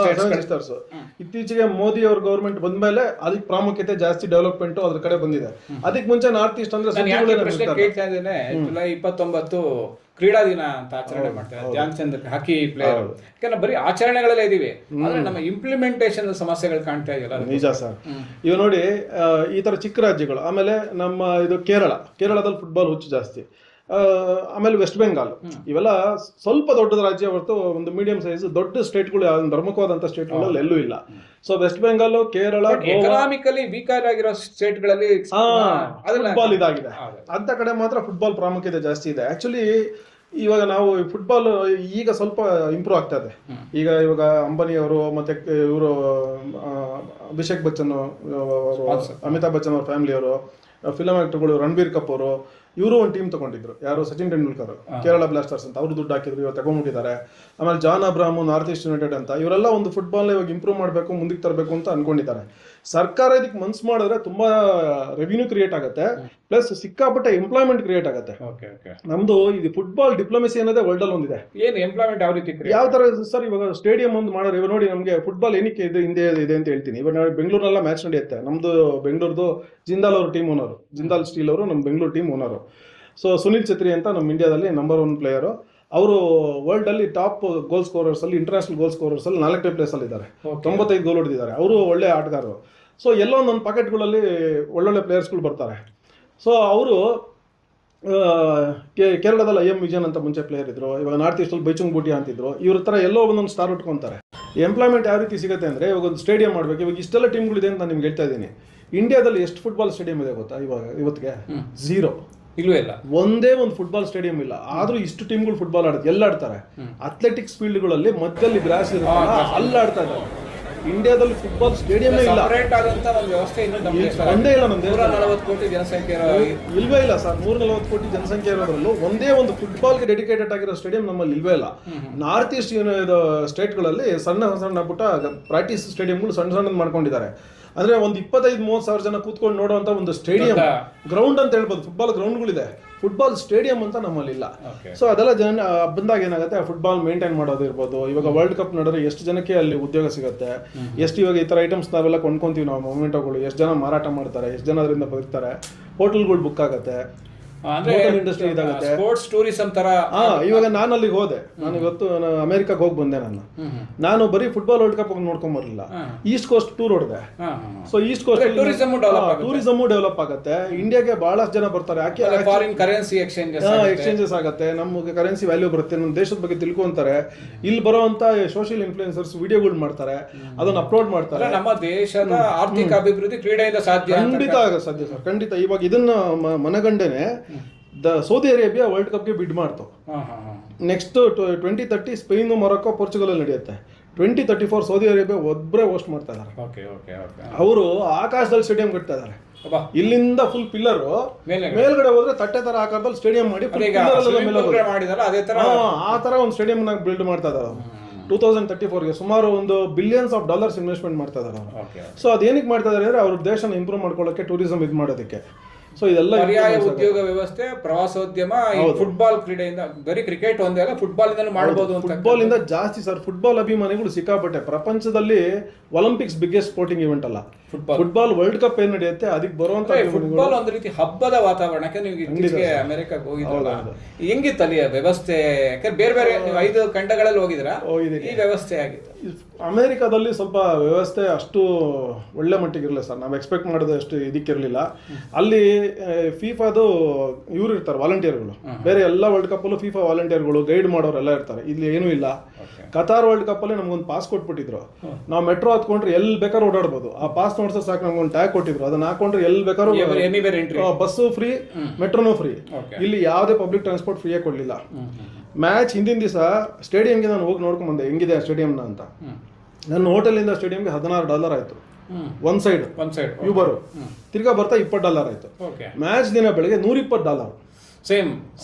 ಇತ್ತೀಚೆಗೆ ಮೋದಿ ಅವ್ರ ಗವರ್ಮೆಂಟ್ ಬಂದ್ಮೇಲೆ ಅದಕ್ಕೆ ಪ್ರಾಮುಖ್ಯತೆ ಜಾಸ್ತಿ, ಡೆವಲಪ್ಮೆಂಟ್ ಅದ್ರ ಕಡೆ ಬಂದಿದೆ. ಅದಕ್ಕೆ ಮುಂಚೆ ನಾರ್ತ್ ಈಸ್ಟ್ ಅಂದ್ರೆ ಜುಲೈ 29 ಕ್ರೀಡಾ ದಿನ ಅಂತ ಆಚರಣೆ ಮಾಡ್ತಾರೆ. Dhyan Chand hockey player. ಯಾಕಂದ್ರೆ ಬರೀ ಆಚರಣೆಗಳಲ್ಲೇ ಇದೀವಿ, ಆದ್ರೆ ನಮ್ಮ ಇಂಪ್ಲಿಮೆಂಟೇಷನ್ ಸಮಸ್ಯೆಗಳು ಕಾಣ್ತಾ ಇದೆಯಲ್ಲ. ನಿಜ ಸರ್. ಇವ ನೋಡಿ, ಈ ತರ ಚಿಕ್ಕ ರಾಜ್ಯಗಳು. ಆಮೇಲೆ ನಮ್ಮ ಇದು ಕೇರಳದಲ್ಲಿ ಫುಟ್ಬಾಲ್ ಹುಚ್ಚು ಜಾಸ್ತಿ. ಆಮೇಲೆ ವೆಸ್ಟ್ ಬೆಂಗಾಲ್, ಇವೆಲ್ಲ ಸ್ವಲ್ಪ ದೊಡ್ಡದ ರಾಜ್ಯ ಹೊರತು ಒಂದು ಮೀಡಿಯಂ ಸೈಜ್. ದೊಡ್ಡ ಸ್ಟೇಟ್ಗಳು, ಪ್ರಮುಖವಾದಂತ ಸ್ಟೇಟ್ಗಳಲ್ಲಿ ಎಲ್ಲೂ ಇಲ್ಲ. So West Bengal, Kerala, economically weaker ಆಗಿರೋ ಸ್ಟೇಟ್ಗಳಲ್ಲಿ ಫುಟ್ಬಾಲ್ ಇದಾಗಿದೆ. ಅಂತ ಕಡೆ ಮಾತ್ರ ಫುಟ್ಬಾಲ್ ಪ್ರಾಮುಖ್ಯತೆ ಜಾಸ್ತಿ ಇದೆ. ಆಕ್ಚುಲಿ ಇವಾಗ ನಾವು ಫುಟ್ಬಾಲ್ ಈಗ ಸ್ವಲ್ಪ ಇಂಪ್ರೂವ್ ಆಗ್ತಾ ಇದೆ. ಇವಾಗ ಅಂಬಾನಿ ಅವರು, ಮತ್ತೆ ಇವರು ಅಭಿಷೇಕ್ ಬಚ್ಚನ್ ಅವರು, ಅಮಿತಾಬ್ ಬಚ್ಚನ್ ಅವ್ರ ಫ್ಯಾಮಿಲಿ ಅವರು, ಫಿಲಂ ಆಕ್ಟರ್ಗಳು, ರಣಬೀರ್ ಕಪೂರ್, ಇವರು ಒಂದು ಟೀಮ್ ತಗೊಂಡಿದ್ರು. ಯಾರು? ಸಚಿನ್ ತೆಂಡೂಲ್ಕರ್, ಕೇರಳ ಬ್ಲಾಸ್ಟರ್ಸ್ ಅಂತ. ಅವರು ದುಡ್ಡು ಹಾಕಿದ್ರು, ಇವಾಗ ತಗೊಂಡ್ಬಿಟ್ಟಿದ್ದಾರೆ. ಆಮೇಲೆ John Abraham, north East United ಅಂತ. ಇವರೆಲ್ಲ ಒಂದು ಫುಟ್ಬಾಲ್ ಇವಾಗ ಇಂಪ್ರೂವ್ ಮಾಡಬೇಕು, ಮುಂದಕ್ಕೆ ತರಬೇಕು ಅಂತ ಅನ್ಕೊಂಡಿದ್ದಾರೆ. ಸರ್ಕಾರ ಇದಕ್ಕೆ ಮನ್ಸು ಮಾಡಿದ್ರೆ ತುಂಬಾ ರೆವಿನ್ಯೂ ಕ್ರಿಯೇಟ್ ಆಗುತ್ತೆ, ಪ್ಲಸ್ ಸಿಕ್ಕಾಪಟ್ಟೆ ಎಂಪ್ಲಾಯ್ಮೆಂಟ್ ಕ್ರಿಯೇಟ್ ಆಗುತ್ತೆ. ನಮ್ದು ಇದು ಫುಟ್ಬಾಲ್ ಡಿಪ್ಲೊಮೆಸಿ ಅನ್ನೋದೇ ವರ್ಲ್ಡ್ ಅಲ್ಲಿ ಒಂದಿದೆ. ಏನು ಎಂಪ್ಲಾಯ್ಮೆಂಟ್ ಯಾವ ರೀತಿ, ಯಾವ ತರ ಸರ್? ಇವಾಗ ಸ್ಟೇಡಿಯಂ ಒಂದು ಮಾಡೋರು. ಇವಾಗ ನೋಡಿ, ನಮಗೆ ಫುಟ್ಬಾಲ್ ಏನಕ್ಕೆ ಇದೆ ಹಿಂದೆ ಇದೆ ಅಂತ ಹೇಳ್ತೀನಿ. ಇವಾಗ ಬೆಂಗಳೂರಲ್ಲ ಮ್ಯಾಚ್ ನಡೆಯುತ್ತೆ. ನಮ್ದು ಬೆಂಗಳೂರ್ದು ಜಿಂದಾಲ್ ಅವರು ಟೀಮ್ ಓನರು, ಜಿಂದಾಲ್ ಸ್ಟೀಲ್ ಅವರು ನಮ್ಮ Bengaluru team owner. So Sunil ಛತ್ರಿ ಅಂತ ನಮ್ಮ ಇಂಡಿಯಾದಲ್ಲಿ ನಂಬರ್ 1 ಪ್ಲೇಯರು. ಅವರು ವರ್ಲ್ಡ್ ಅಲ್ಲಿ ಟಾಪ್ ಗೋಲ್ ಸ್ಕೋರರ್ಸ್ ಅಲ್ಲಿ, ಇಂಟರ್ನ್ಯಾಷನಲ್ ಗೋಲ್ ಸ್ಕೋರರ್ಸ್ ಅಲ್ಲಿ 4ನೇ ಪ್ಲೇಸ್ ಅಲ್ಲಿ ಇದ್ದಾರೆ. 95 ಗೋಲ್ ಹೊಡೆದಿದ್ದಾರೆ. ಅವರು ಒಳ್ಳೆ ಆಟಗಾರರು. ಸೊ ಎಲ್ಲೋ ಒಂದೊಂದು ಪಾಕೆಟ್ಗಳಲ್ಲಿ ಒಳ್ಳೊಳ್ಳೆ ಪ್ಲೇಯರ್ಸ್ಗಳು ಬರ್ತಾರೆ. ಸೊ ಅವರು ಕೇರಳದಲ್ಲಿ IM ವಿಜಯನ್ ಅಂತ ಮುಂಚೆ ಪ್ಲೇಯರ್ ಇದ್ರು. ಇವಾಗ ನಾರ್ತ್ ಈಸ್ಟ್ ಅಲ್ಲಿ ಬೈಚುಂಗ್ ಬೂಟಿಯಾ ಅಂತಿದ್ರು. ಇವ್ರ ತರ ಎಲ್ಲೋ ಒಂದೊಂದು ಸ್ಟಾರ್ ಉಟ್ಕೊಂತಾರೆ. ಎಂಪ್ಲಾಯ್ಮೆಂಟ್ ಯಾವ ರೀತಿ ಸಿಗುತ್ತೆ ಅಂದ್ರೆ, ಇವಾಗ ಒಂದು ಸ್ಟೇಡಿಯಂ ಮಾಡ್ಬೇಕು. ಇವಾಗ ಇಷ್ಟೆಲ್ಲ ಟೀಮ್ಗಳಿದೆ ಅಂತ ನಾನು ನಿಮ್ಗೆ ಹೇಳ್ತಾ ಇದ್ದೀನಿ. ಇಂಡಿಯಾದಲ್ಲಿ ಎಷ್ಟು ಫುಟ್ಬಾಲ್ ಸ್ಟೇಡಿಯಂ ಇದೆ ಗೊತ್ತಾ? ಇವತ್ತಿಗೆ 0. ಇಲ್ವೇ ಇಲ್ಲ. ಒಂದೇ ಒಂದು ಫುಟ್ಬಾಲ್ ಸ್ಟೇಡಿಯಂ ಇಲ್ಲ. ಆದ್ರೂ ಇಷ್ಟು ಟೀಮ್ಗಳು ಫುಟ್ಬಾಲ್ ಆಡುತ್ತೆ. ಎಲ್ಲ ಆಡ್ತಾರೆ. ಅಥ್ಲೆಟಿಕ್ಸ್ ಫೀಲ್ಡ್ಗಳಲ್ಲಿ ಮಧ್ಯದಲ್ಲಿ ಗ್ರಾಸ್ ಇರುತ್ತೆ, ಅಲ್ಲಿ ಆಡ್ತಾ ಇದ್ದಾರೆ. ಇಂಡಿಯಾದಲ್ಲಿ ಫುಟ್ಬಾಲ್ ಸ್ಟೇಡಿಯಂ ಇಲ್ಲ. ಒಂದೇ ಇಲ್ಲ. ನಮ್ದು 140 ಕೋಟಿ ಜನಸಂಖ್ಯೆ ಇಲ್ವೇ ಇಲ್ಲ ಸರ್. 140 ಕೋಟಿ ಜನಸಂಖ್ಯೆ ಇರೋದ್ರಲ್ಲೂ ಒಂದೇ ಒಂದು ಫುಟ್ಬಾಲ್ಗೆ ಡೆಡಿಕೇಟೆಡ್ ಆಗಿರೋ ಸ್ಟೇಡಿಯಂ ನಮ್ಮಲ್ಲಿ ಇಲ್ವೇ ಇಲ್ಲ. ನಾರ್ತ್ ಈಸ್ಟ್ ಸ್ಟೇಟ್ಗಳಲ್ಲಿ ಸಣ್ಣ ಪುಟ್ಟ ಪ್ರಾಕ್ಟೀಸ್ ಸ್ಟೇಡಿಯಂಗಳು ಸಣ್ಣ ಮಾಡ್ಕೊಂಡಿದ್ದಾರೆ. ಅಂದ್ರೆ ಒಂದು 25-30 ಸಾವಿರ ಜನ ಕೂತ್ಕೊಂಡು ನೋಡುವಂತ ಒಂದು ಸ್ಟೇಡಿಯಂ, ಗ್ರೌಂಡ್ ಅಂತ ಹೇಳ್ಬೋದು. ಫುಟ್ಬಾಲ್ ಗ್ರೌಂಡ್ಗಳಿದೆ, ಫುಟ್ಬಾಲ್ ಸ್ಟೇಡಿಯಂ ಅಂತ ನಮ್ಮಲ್ಲಿ ಇಲ್ಲ. ಸೊ ಅದೆಲ್ಲ ಜನ ಬಂದಾಗ ಏನಾಗುತ್ತೆ, ಫುಟ್ಬಾಲ್ ಮೇಂಟೈನ್ ಮಾಡೋದು ಇರ್ಬೋದು. ಇವಾಗ ವರ್ಲ್ಡ್ ಕಪ್ ನಡೆದ್ರೆ ಎಷ್ಟು ಜನಕ್ಕೆ ಅಲ್ಲಿ ಉದ್ಯೋಗ ಸಿಗುತ್ತೆ, ಎಷ್ಟು ಇವಾಗ ಈ ತರ ಐಟಮ್ಸ್ ನಾವೆಲ್ಲ ಕೊಂಡ್ಕೊಂತೀವಿ ನಾವು, ಮೊಮೆಂಟೋಗಳು ಎಷ್ಟು ಜನ ಮಾರಾಟ ಮಾಡ್ತಾರೆ, ಎಷ್ಟು ಜನ ಅದರಿಂದ ಬದುಕ್ತಾರೆ, ಹೋಟೆಲ್ಗಳು ಬುಕ್ ಆಗುತ್ತೆ, ಇಂಡಸ್ಟ್ರಿ ಇದಾಗುತ್ತೆ, ಸ್ಪೋರ್ಟ್ಸ್ ಟೂರಿಸಂ ತರ. ಇವಾಗ ನಾನು ಅಲ್ಲಿಗೆ ಹೋದೆ, ನಾನು ಇವತ್ತು ಅಮೆರಿಕಾಗೆ ಹೋಗಿ ಬಂದೆ. ನಾನು ಬರೀ ಫುಟ್ಬಾಲ್ ವರ್ಲ್ಡ್ ಕಪ್ ನೋಡ್ಕೊಂಡ್ ಬರಲಿಲ್ಲ, ಈಸ್ಟ್ ಕೋಸ್ಟ್ ಟೂರ್ ಹೊಡೆದೆ. So east coast tourism develop ಆಗುತ್ತೆ, ಇಂಡಿಯಾಗೆ ಬಹಳಷ್ಟು ಜನ ಬರ್ತಾರೆ. ಯಾಕೆ ಫಾರಿನ್ ಕರೆನ್ಸಿ ಎಕ್ಸ್ಚೇಂಜಸ್ ಆಗುತ್ತೆ, ನಮ್ಗೆ ಕರೆನ್ಸಿ ವ್ಯಾಲ್ಯೂ ಬರುತ್ತೆ, ನಮ್ಮ ದೇಶದ ಬಗ್ಗೆ ತಿಳ್ಕೊಂತಾರೆ. ಇಲ್ಲಿ ಬರುವಂತ ಸೋಷಿಯಲ್ ಇನ್ಫ್ಲೂಯೆನ್ಸರ್ಸ್ ವಿಡಿಯೋಗಳು ಮಾಡ್ತಾರೆ, ಅದನ್ನ ಅಪ್ಲೋಡ್ ಮಾಡ್ತಾರೆ. ನಮ್ಮ ದೇಶದ ಆರ್ಥಿಕ ಅಭಿವೃದ್ಧಿ ಕ್ರೀಡೆಯಿಂದ ಸಾಧ್ಯ, ಖಂಡಿತ ಸಾಧ್ಯ ಸರ್, ಖಂಡಿತ. ಇವಾಗ ಇದನ್ನ ಮನಗಂಡೇನೆ ಸೌದಿ ಅರೇಬಿಯಾ ವರ್ಲ್ಡ್ ಕಪ್ಗೆ ಬಿಡ್ ಮಾಡ್ತು. ನೆಕ್ಸ್ಟ್ 2030 ಸ್ಪೇನ್, ಮೊರಕ್ಕೋ, ಪೋರ್ಚುಗಲ್ ಅಲ್ಲಿ ನಡೆಯುತ್ತೆ. 2034 ಸೌದಿ ಅರೇಬಿಯಾ ಒಬ್ಬರೇ ಹೋಸ್ಟ್ ಮಾಡ್ತಾ ಇದ್ದಾರೆ. ಅವರು ಆಕಾಶದಲ್ಲಿ ಸ್ಟೇಡಿಯಂ ಕಟ್ತಾ ಇದ್ದಾರೆ. ಇಲ್ಲಿಂದ ಫುಲ್ ಪಿಲ್ಲರ್ ಮೇಲ್ಗಡೆ ಹೋದ್ರೆ ತಟ್ಟೆ ತರ ಆಕಾರದಲ್ಲಿ ಸ್ಟೇಡಿಯಂ ಮಾಡಿ ಆ ತರ ಒಂದು ಸ್ಟೇಡಿಯಂ ಬಿಲ್ಡ್ ಮಾಡ್ತಾ ಇದ್ದಾರೆ. 2034ಗೆ ಸುಮಾರು $1 ಬಿಲಿಯನ್ಸ್ ಇನ್ವೆಸ್ಟ್ಮೆಂಟ್ ಮಾಡ್ತಾ ಇದ್ದಾರೆ ಅವರು. ಸೊ ಅದೇನಕ್ಕೆ ಮಾಡ್ತಾ ಇದ್ದಾರೆ ಅಂದ್ರೆ ಅವ್ರ ದೇಶನ ಇಂಪ್ರೂವ್ ಮಾಡ್ಕೊಳ್ಳೋಕೆ, ಟೂರಿಸಂ ಇದು ಮಾಡೋದಕ್ಕೆ. ಸೊ ಇದೆಲ್ಲ ಪರ್ಯಾಯ ಉದ್ಯೋಗ ವ್ಯವಸ್ಥೆ, ಪ್ರವಾಸೋದ್ಯಮ, ಫುಟ್ಬಾಲ್ ಕ್ರೀಡೆಯಿಂದ, ಬರೀ ಕ್ರಿಕೆಟ್ ಒಂದೇ ಅಲ್ಲ, ಫುಟ್ಬಾಲ್ ಇಂದ ಮಾಡಬಹುದು ಅಂತ. ಫುಟ್ಬಾಲ್ ಇಂದ ಜಾಸ್ತಿ ಸರ್, ಫುಟ್ಬಾಲ್ ಅಭಿಮಾನಿಗಳು ಸಿಕ್ಕಾಪಟ್ಟೆ. ಪ್ರಪಂಚದಲ್ಲಿ ಒಲಿಂಪಿಕ್ಸ್ ಬಿಗ್ಗೆಸ್ಟ್ ಸ್ಪೋರ್ಟಿಂಗ್ ಇವೆಂಟ್ ಅಲ್ಲ ಫುಟ್ಬಾಲ್. ವರ್ಲ್ಡ್ ಕಪ್ ಏನ್ ನಡೆಯುತ್ತೆ ಅದಕ್ಕೆ ಬರುವಂತ ಫುಟ್ಬಾಲ್ ಒಂದು ರೀತಿ ಹಬ್ಬದ ವಾತಾವರಣಕ್ಕೆ. ನೀವು ಇತ್ತೀಚೆಗೆ ಅಮೆರಿಕಕ್ಕೆ ಹೋಗಿದ್ರಲ್ಲ, ಹೆಂಗಿತ್ತು ಅಲ್ಲಿ ವ್ಯವಸ್ಥೆ? ಯಾಕಂದ್ರೆ ಬೇರೆ ಬೇರೆ 5 ಖಂಡಗಳಲ್ಲಿ ಹೋಗಿದ್ರ, ಈ ವ್ಯವಸ್ಥೆ ಆಗಿತ್ತು. ಅಮೆರಿಕಾದಲ್ಲಿ ಸ್ವಲ್ಪ ವ್ಯವಸ್ಥೆ ಅಷ್ಟು ಒಳ್ಳೆ ಮಟ್ಟಿಗೆ ಇರಲಿಲ್ಲ ಸರ್, ನಾವು ಎಕ್ಸ್ಪೆಕ್ಟ್ ಮಾಡೋದು ಅಷ್ಟು ಇದಕ್ಕಿರಲಿಲ್ಲ. ಅಲ್ಲಿ ಫಿಫಾದು ಇವ್ರು ಇರ್ತಾರೆ, ವಾಲಂಟಿಯರ್ಗಳು. ಬೇರೆ ಎಲ್ಲ ವರ್ಲ್ಡ್ ಕಪ್ ಅಲ್ಲೂ ಫಿಫಾ ವಾಲಂಟಿಯರ್ಗಳು, ಗೈಡ್ ಮಾಡೋರೆಲ್ಲ ಇರ್ತಾರೆ. ಇಲ್ಲಿ ಏನೂ ಇಲ್ಲ. ಕತಾರ್ ವರ್ಲ್ಡ್ ಕಪ್ ಅಲ್ಲಿ ನಮ್ಗೊಂದು ಪಾಸ್ ಕೊಟ್ಬಿಟ್ಟಿದ್ರು. ನಾವು ಮೆಟ್ರೋ ಹತ್ಕೊಂಡ್ರೆ ಎಲ್ಲಿ ಬೇಕಾದ್ರೂ ಓಡಾಡ್ಬೋದು. ಆ ಪಾಸ್ ನೋಡ್ಸೋ ಸಾಕು, ನಮ್ಗೊಂದು ಟ್ಯಾಗ್ ಕೊಟ್ಟಿದ್ರು. ಅದನ್ನ ಹಾಕೊಂಡ್ರೆ ಎಲ್ಲಿ ಬೇಕಾದ್ರೂ, ಬಸ್ಸು ಫ್ರೀ, ಮೆಟ್ರೋನು ಫ್ರೀ. ಇಲ್ಲಿ ಯಾವುದೇ ಪಬ್ಲಿಕ್ ಟ್ರಾನ್ಸ್ಪೋರ್ಟ್ ಫ್ರೀಯಾಗಿ ಕೊಡ್ಲಿಲ್ಲ. ಮ್ಯಾಚ್ ಹಿಂದಿನ ದಿವಸ ಸ್ಟೇಡಿಯಂಗೆ ನಾನು ಹೋಗಿ ನೋಡ್ಕೊಂಡ್ ಬಂದೆ ಹೆಂಗಿದೆ ಸ್ಟೇಡಿಯಂನ ಅಂತ. ನನ್ನ ಹೋಟೆಲಿಂದ ಸ್ಟೇಡಿಯಂಗೆ $16 ಆಯ್ತು ಒಂದ್ ಸೈಡ್ ಯೂಬರ್. ತಿರ್ಗಾ ಬರ್ತಾ $20 ಆಯ್ತು. ಮ್ಯಾಚ್ ದಿನ ಬೆಳಗ್ಗೆ $120.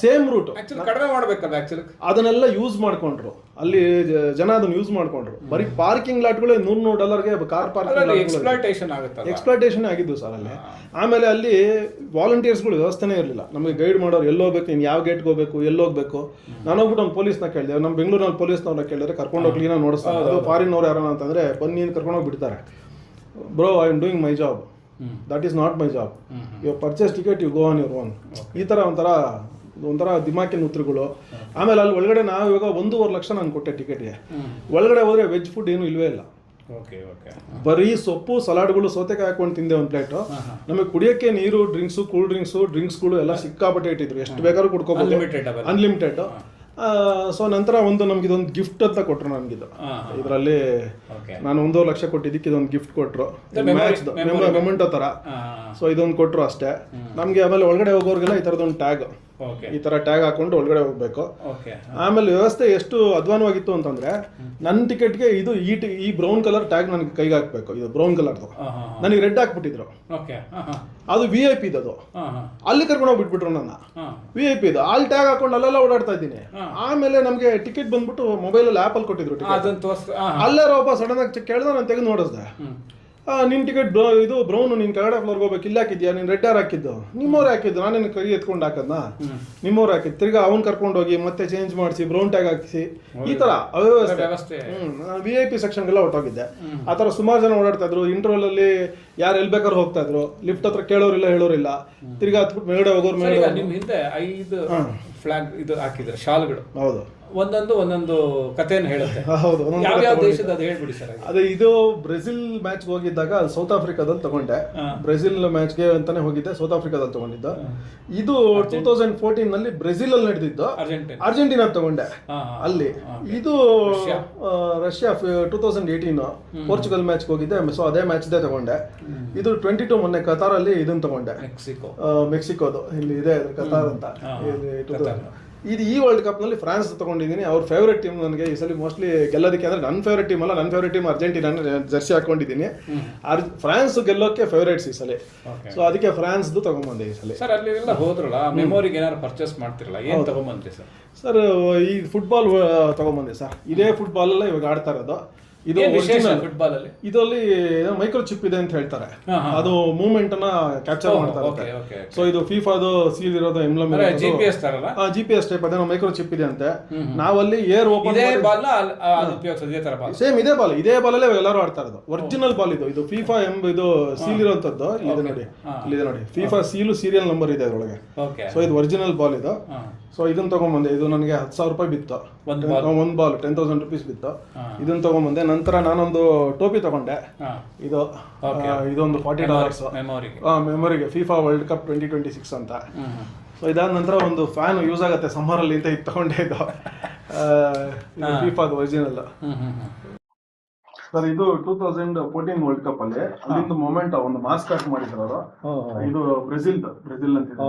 Same route. ಕಡಿಮೆ ಮಾಡ್ಬೇಕಲ್ಲ ಆಕ್ಚುಲಿ. ಅದನ್ನೆಲ್ಲ ಯೂಸ್ ಮಾಡ್ಕೊಂಡ್ರು ಅಲ್ಲಿ ಜನ, ಅದನ್ನ ಯೂಸ್ ಮಾಡ್ಕೊಂಡ್ರು. ಬರೀ ಪಾರ್ಕಿಂಗ್ ಲಾಟ್ಗಳೇ $100ಗೆ ಕಾರ್ ಪಾರ್ಕಿಂಗ್ ಎಕ್ಸ್ಪ್ಲಾಯ್ಟೇಷನ್ ಆಗಿದ್ದು ಸರ್ ಅಲ್ಲಿ. ಆಮೇಲೆ ಅಲ್ಲಿ ವಾಲಂಟಿಯರ್ಸ್ಗಳು ವ್ಯವಸ್ಥೆನೇ ಇರಲಿಲ್ಲ. ನಮಗೆ ಗೈಡ್ ಮಾಡೋರು ಎಲ್ಲಿ ಹೋಗ್ಬೇಕು, ಇನ್ನು ಯಾವ ಗೇಟ್ಗೆ ಹೋಗ್ಬೇಕು, ಎಲ್ಲಿ ಹೋಗ್ಬೇಕು. ನಾನು ಹೋಗ್ಬಿಟ್ಟು ಒಂದು ಪೊಲೀಸ್ನ ಕೇಳಿದೆ, ನಮ್ಮ ಬೆಂಗಳೂರಿನಲ್ಲಿ ಪೊಲೀಸ್ನವ್ರನ್ನ ಕೇಳಿದ್ರೆ ಕರ್ಕೊಂಡೋಗಿ ಕ್ಲೀನಾಗಿ ನೋಡಿಸ್ತಾರೆ. ಅದು ಫಾರಿನ್ನವ್ರು ಯಾರು ಅಂತಂದ್ರೆ ಬನ್ನಿ ಕರ್ಕೊಂಡೋಗಿ ಬಿಡ್ತಾರೆ. Bro, I am doing my job, that is not my job, you purchase ticket, you go on your own. ಈ ಥರ ಒಂಥರ ದಿಮಾಕಿನ ಉತ್ತರಗಳು. ಆಮೇಲೆ ಅಲ್ಲಿ ಒಳಗಡೆ ನಾವು ಇವಾಗ 1.5 ಲಕ್ಷ ನಾನು ಕೊಟ್ಟೆ ಟಿಕೆಟ್ಗೆ. ಒಳಗಡೆ ಹೋದ್ರೆ ವೆಜ್ ಫುಡ್ ಏನೂ ಇಲ್ವೇ ಇಲ್ಲ. ಬರೀ ಸೊಪ್ಪು, ಸಲಾಡ್ಗಳು, ಸೌತೆಕಾಯಿ ಹಾಕೊಂಡು ತಿಂದೆ ಒಂದು ಪ್ಲೇಟು. ನಮಗೆ ಕುಡಿಯೋಕ್ಕೆ ನೀರು, ಕೂಲ್ ಡ್ರಿಂಕ್ಸ್ಗಳು ಎಲ್ಲ ಸಿಕ್ಕಾಪಟ್ಟೆ ಇಟ್ಟಿದ್ರು. ಎಷ್ಟು ಬೇಕಾದ್ರೂ ಕುಡ್ಕೋಬಹುದು, ಅನ್ಲಿಮಿಟೆಡ್. ಸೊ ನಂತರ ನಮ್ಗೆ ಇದೊಂದು ಗಿಫ್ಟ್ ಅಂತ ಕೊಟ್ರು. ನನ್ಗಿದು ಇದರಲ್ಲಿ ನಾನು 1.5 ಲಕ್ಷ ಕೊಟ್ಟಿದ್ದಕ್ಕೆ ಇದೊಂದು ಗಿಫ್ಟ್ ಕೊಟ್ರು, ಮೊಮೆಂಟೋ ತರ. ಸೊ ಇದೊಂದು ಕೊಟ್ರು ಅಷ್ಟೇ ನಮ್ಗೆ. ಆಮೇಲೆ ಒಳಗಡೆ ಹೋಗೋರ್ಗೆಲ್ಲ ಈ ತರದೊಂದು ಟ್ಯಾಗ್, ಈ ತರ ಟ್ಯಾಗ್ ಹಾಕೊಂಡು ಒಳಗಡೆ ಹೋಗ್ಬೇಕು. ಆಮೇಲೆ ವ್ಯವಸ್ಥೆ ಎಷ್ಟು ಅಧ್ವಾನವಾಗಿತ್ತು ಅಂತಂದ್ರೆ, ನನ್ನ ಟಿಕೆಟ್ಗೆ ಇದು ಈ ಬ್ರೌನ್ ಕಲರ್ ಟ್ಯಾಗ್ ನನಗೆ ಕೈಗೆ ಹಾಕ್ಬೇಕು. ಇದು ಬ್ರೌನ್ ಕಲರ್ದು ನನಗೆ ರೆಡ್ ಹಾಕ್ಬಿಟ್ಟಿದ್ರು. ಅದು VIP ಅದು. ಅಲ್ಲಿ ಕರ್ಕೊಂಡು ಹೋಗ್ಬಿಟ್ಬಿಟ್ರು ನನ್ನ. VIP ಇದು ಅಲ್ಲಿ ಟ್ಯಾಗ್ ಹಾಕೊಂಡು ಅಲ್ಲೆಲ್ಲ ಓಡಾಡ್ತಾ ಇದ್ದೀನಿ. ಆಮೇಲೆ ನಮ್ಗೆ ಟಿಕೆಟ್ ಬಂದ್ಬಿಟ್ಟು ಮೊಬೈಲಲ್ಲಿ ಆ್ಯಪಲ್ಲಿ ಕೊಟ್ಟಿದ್ರು ಟಿಕೆಟ್. ಅಲ್ಲೇ ಒಬ್ಬ ಸಡನ್ ಆಗಿ ಕೇಳ್ದ, ನಾನು ತೆಗೆದು ನೋಡಿಸ್ದೆ. ನಿನ್ ಟಿಕೆಟ್ ಇದು ಬ್ರೌನ್, ನೀನ್ ಕೆಳಗಡೆ ಫ್ಲೋರ್ಗೆ ಹೋಗ್ಬೇಕು, ಇಲ್ಲಿ ಹಾಕಿದ್ಯಾ, ನೀನ್ ರೆಡ್ ಯಾರು ಹಾಕಿದ್ದು? ನಿಮ್ಮವ್ರು ಹಾಕಿದ್ದು, ನಾನೇನು ಕೈ ಎತ್ಕೊಂಡು ಹಾಕದ್ನ? ನಿಮ್ಮವ್ರು ಹಾಕಿದ್ದು. ತಿರ್ಗಾ ಅವ್ನು ಕರ್ಕೊಂಡು ಹೋಗಿ ಮತ್ತೆ ಚೇಂಜ್ ಮಾಡಿಸಿ ಬ್ರೌನ್ ಟ್ಯಾಗ್ ಹಾಕಿಸಿ, ಈ ತರ ಅವ್ಯವಸ್ಥೆ. VIP ಸೆಕ್ಷನ್ಗೆಲ್ಲ ಹೊರಟೋಗಿದ್ದೆ. ಆ ಥರ ಸುಮಾರು ಜನ ಓಡಾಡ್ತಾ ಇದ್ರು. ಇಂಟರ್ವಲ್ ಅಲ್ಲಿ ಯಾರು ಎಲ್ಲಿ ಬೇಕಾದ್ರೂ ಹೋಗ್ತಾ ಇದ್ರು. ಲಿಫ್ಟ್ ಹತ್ರ ಕೇಳೋರಿಲ್ಲ, ಹೇಳೋರಿಲ್ಲ. ತಿರ್ಗಾ ಹತ್ಬಿಟ್ಟು ಮೇಲ್ಗಡೆ ಹೋಗೋರು ಮೇಲೆ ಹಿಂದೆ 5 ಫ್ಲಾಗ್ ಇದು ಹಾಕಿದ್ರೆ ಶಾಲ್ಗಳು. ಹೌದು, ಒಂದೊಂದು ಕಥೆಯನ್ನು ಹೇಳುತ್ತೆ. ಹೌದು, ಯಾವ ದೇಶದ ಅದು ಹೇಳ್ಬಿಡಿ ಸರ್. ಅದೇ ಇದು ಬ್ರೆಜಿಲ್ ಮ್ಯಾಚ್ ಹೋಗಿದ್ದಾಗ ಅಲ್ಲಿ ಸೌತ್ ಆಫ್ರಿಕಾದಲ್ಲಿ ತಗೊಂಡೆ. ಬ್ರೆಜಿಲ್ ಮ್ಯಾಚ್ಗೆ ಅಂತಾನೆ ಹೋಗಿದ್ದೆ, ಸೌತ್ ಆಫ್ರಿಕಾದಲ್ಲಿ ತಗೊಂಡಿದ್ದು. ಇದು 2014 ನಲ್ಲಿ ಬ್ರೆಜಿಲ್ ಅಲ್ಲಿ ನಡೆದಿದ್ದು, ಅರ್ಜೆಂಟೀನಾ ತಗೊಂಡೆ ಅಲ್ಲಿ. ಇದು ರಷ್ಯಾ 2018 ಪೋರ್ಚುಗಲ್ ಮ್ಯಾಚ್ ಹೋಗಿದ್ದೆ. ಸೊ ಅದೇ ಮ್ಯಾಚ್ ತಗೊಂಡೆ. ಇದು 22 ಮೊನ್ನೆ ಕತಾರ್ ಅಲ್ಲಿ ಇದನ್ನ ತಗೊಂಡೆ, ಮೆಕ್ಸಿಕೋದು. ಇಲ್ಲಿ ಇದೆ ಕತಾರ್ ಅಂತ. ಇದು ಈ ವರ್ಲ್ಡ್ ಕಪ್ ನಲ್ಲಿ ಫ್ರಾನ್ಸ್ ತಗೊಂಡಿದ್ದೀನಿ. ಅವ್ರ ಫೇವರೇಟ್ ಟೀಮ್ ನನಗೆ ಈ ಸಲ ಮೋಸ್ಟ್ಲಿ ಗೆಲ್ಲೋದಕ್ಕೆ. ಅಂದ್ರೆ ನನ್ನ ಫೇವರೇಟ್ ಟೀಮ್ ಅಲ್ಲ, ನನ್ನ ಫೇವರೇಟ್ ಟೀಮ್ ಅರ್ಜೆಂಟೀನಾ ಜರ್ಸಿ ಹಾಕೊಂಡಿದ್ದೀನಿ. ಫ್ರಾನ್ಸ್ ಗೆಲ್ಲೋಕೆ ಫೇವರೇಟ್ಸ್ ಈ ಸಲ. ಸೊ ಅದಕ್ಕೆ ಫ್ರಾನ್ಸ್ ತಗೊಂಡ್ಬಂದೆ ಈ ಸಲ. ಸರ್ ಅಲ್ಲಿ ಎಲ್ಲ ಹೋದ್ರಲ್ಲ, ಮೆಮೊರಿಗೆ ಏನಾದ್ರು ಪರ್ಚೇಸ್ ಮಾಡ್ತಿರಲ್ಲ, ಏನ್ ತಗೊಂಡ್ಬಂದ್ರಿ ಸರ್? ಸರ್ ಈ ಫುಟ್ಬಾಲ್ ತಗೊಂಡ್ಬಂದೆ ಸರ್. ಇದೇ ಫುಟ್ಬಾಲ್ ಎಲ್ಲ ಇವಾಗ ಆಡ್ತಾ ಇರೋದು. ಇದು ವಿಶೇಷ ಫುಟ್ಬಾಲ್ ಅಲ್ಲಿ ಇದರಲ್ಲಿ ಮೈಕ್ರೋ ಚಿಪ್ ಇದೆ ಅಂತ ಹೇಳ್ತಾರೆ. ಅದು ಮೂವ್ಮೆಂಟ್ ಅನ್ನ ಕ್ಯಾಪ್ಚರ್ ಮಾಡ್ತಾ ಇರುತ್ತೆ. ಸೊ ಇದು ಫಿಫಾದು ಸೀಲ್ ಇರೋದು ಎಂಬ್ಲಮ್ GPS ತರಲ್ಲ, GPS ಟೈಪ್ ಅದೇನೋ ಮೈಕ್ರೋ ಚಿಪ್ ಇದೆ ಅಂತೆ. ನಾವಲ್ಲಿ ಏರ್ ಓಪನ್ ಸೇಮ್ ಇದೇ ಬಾಲ್ ಅಲ್ಲೇ ಎಲ್ಲರೂ ಆಡ್ತಾ ಇರೋದು. ಒರಿಜಿನಲ್ ಬಾಲ್ ಇದು ಫಿಫಾ ಎಂಬ ಇದು ಸೀಲ್ ಇರೋಂಥದ್ದು. ಇಲ್ಲಿದೆ ನೋಡಿ ಫಿಫಾ ಸೀಲು ಸೀರಿಯಲ್ ನಂಬರ್ ಇದೆ ಅದರೊಳಗೆ. ಸೊ ಇದು ಒರಿಜಿನಲ್ ಬಾಲ್ ಇದು. ಸೊ ಇದನ್ನ ತಗೊಂಡ್ಬಂದೆ. ಇದು ನನಗೆ 10,000 ರೂಪಾಯಿ ಬಿತ್ತು. ಒಂದು ಬಾಲ್ 10,000 rupees ಬಿತ್ತು. ಇದನ್ನ ತಗೊಂಡ್ಬಂದೆ. ನಂತರ ನಾನೊಂದು ಟೋಪಿ ತಗೊಂಡೆ. ಇದೊಂದು $40 ಮೆಮೊರಿಗೆ ಫಿಫಾ ವರ್ಲ್ಡ್ ಕಪ್ 2026 ಅಂತ. ಸೊ ಇದಾದ ನಂತರ ಒಂದು ಫ್ಯಾನ್ ಯೂಸ್ ಆಗುತ್ತೆ ಸಮ್ಮರ್ ಅಲ್ಲಿ ಅಂತ ಇದು ತಗೊಂಡೆ. ಇದು ಫಿಫಾದ ಒರಿಜಿನಲ್ ಸರ್. ಇದು 2014 ವರ್ಲ್ಡ್ ಕಪ್ ಅಲ್ಲಿ ಅಲ್ಲಿಂದ ಮೊಮೆಂಟ್ ಒಂದು ಮಾಸ್ಕ್ ಹಾಕಿ ಮಾಡಿದ್ರು ಅವರು. ಇದು ಬ್ರೆಜಿಲ್ ಅಂತ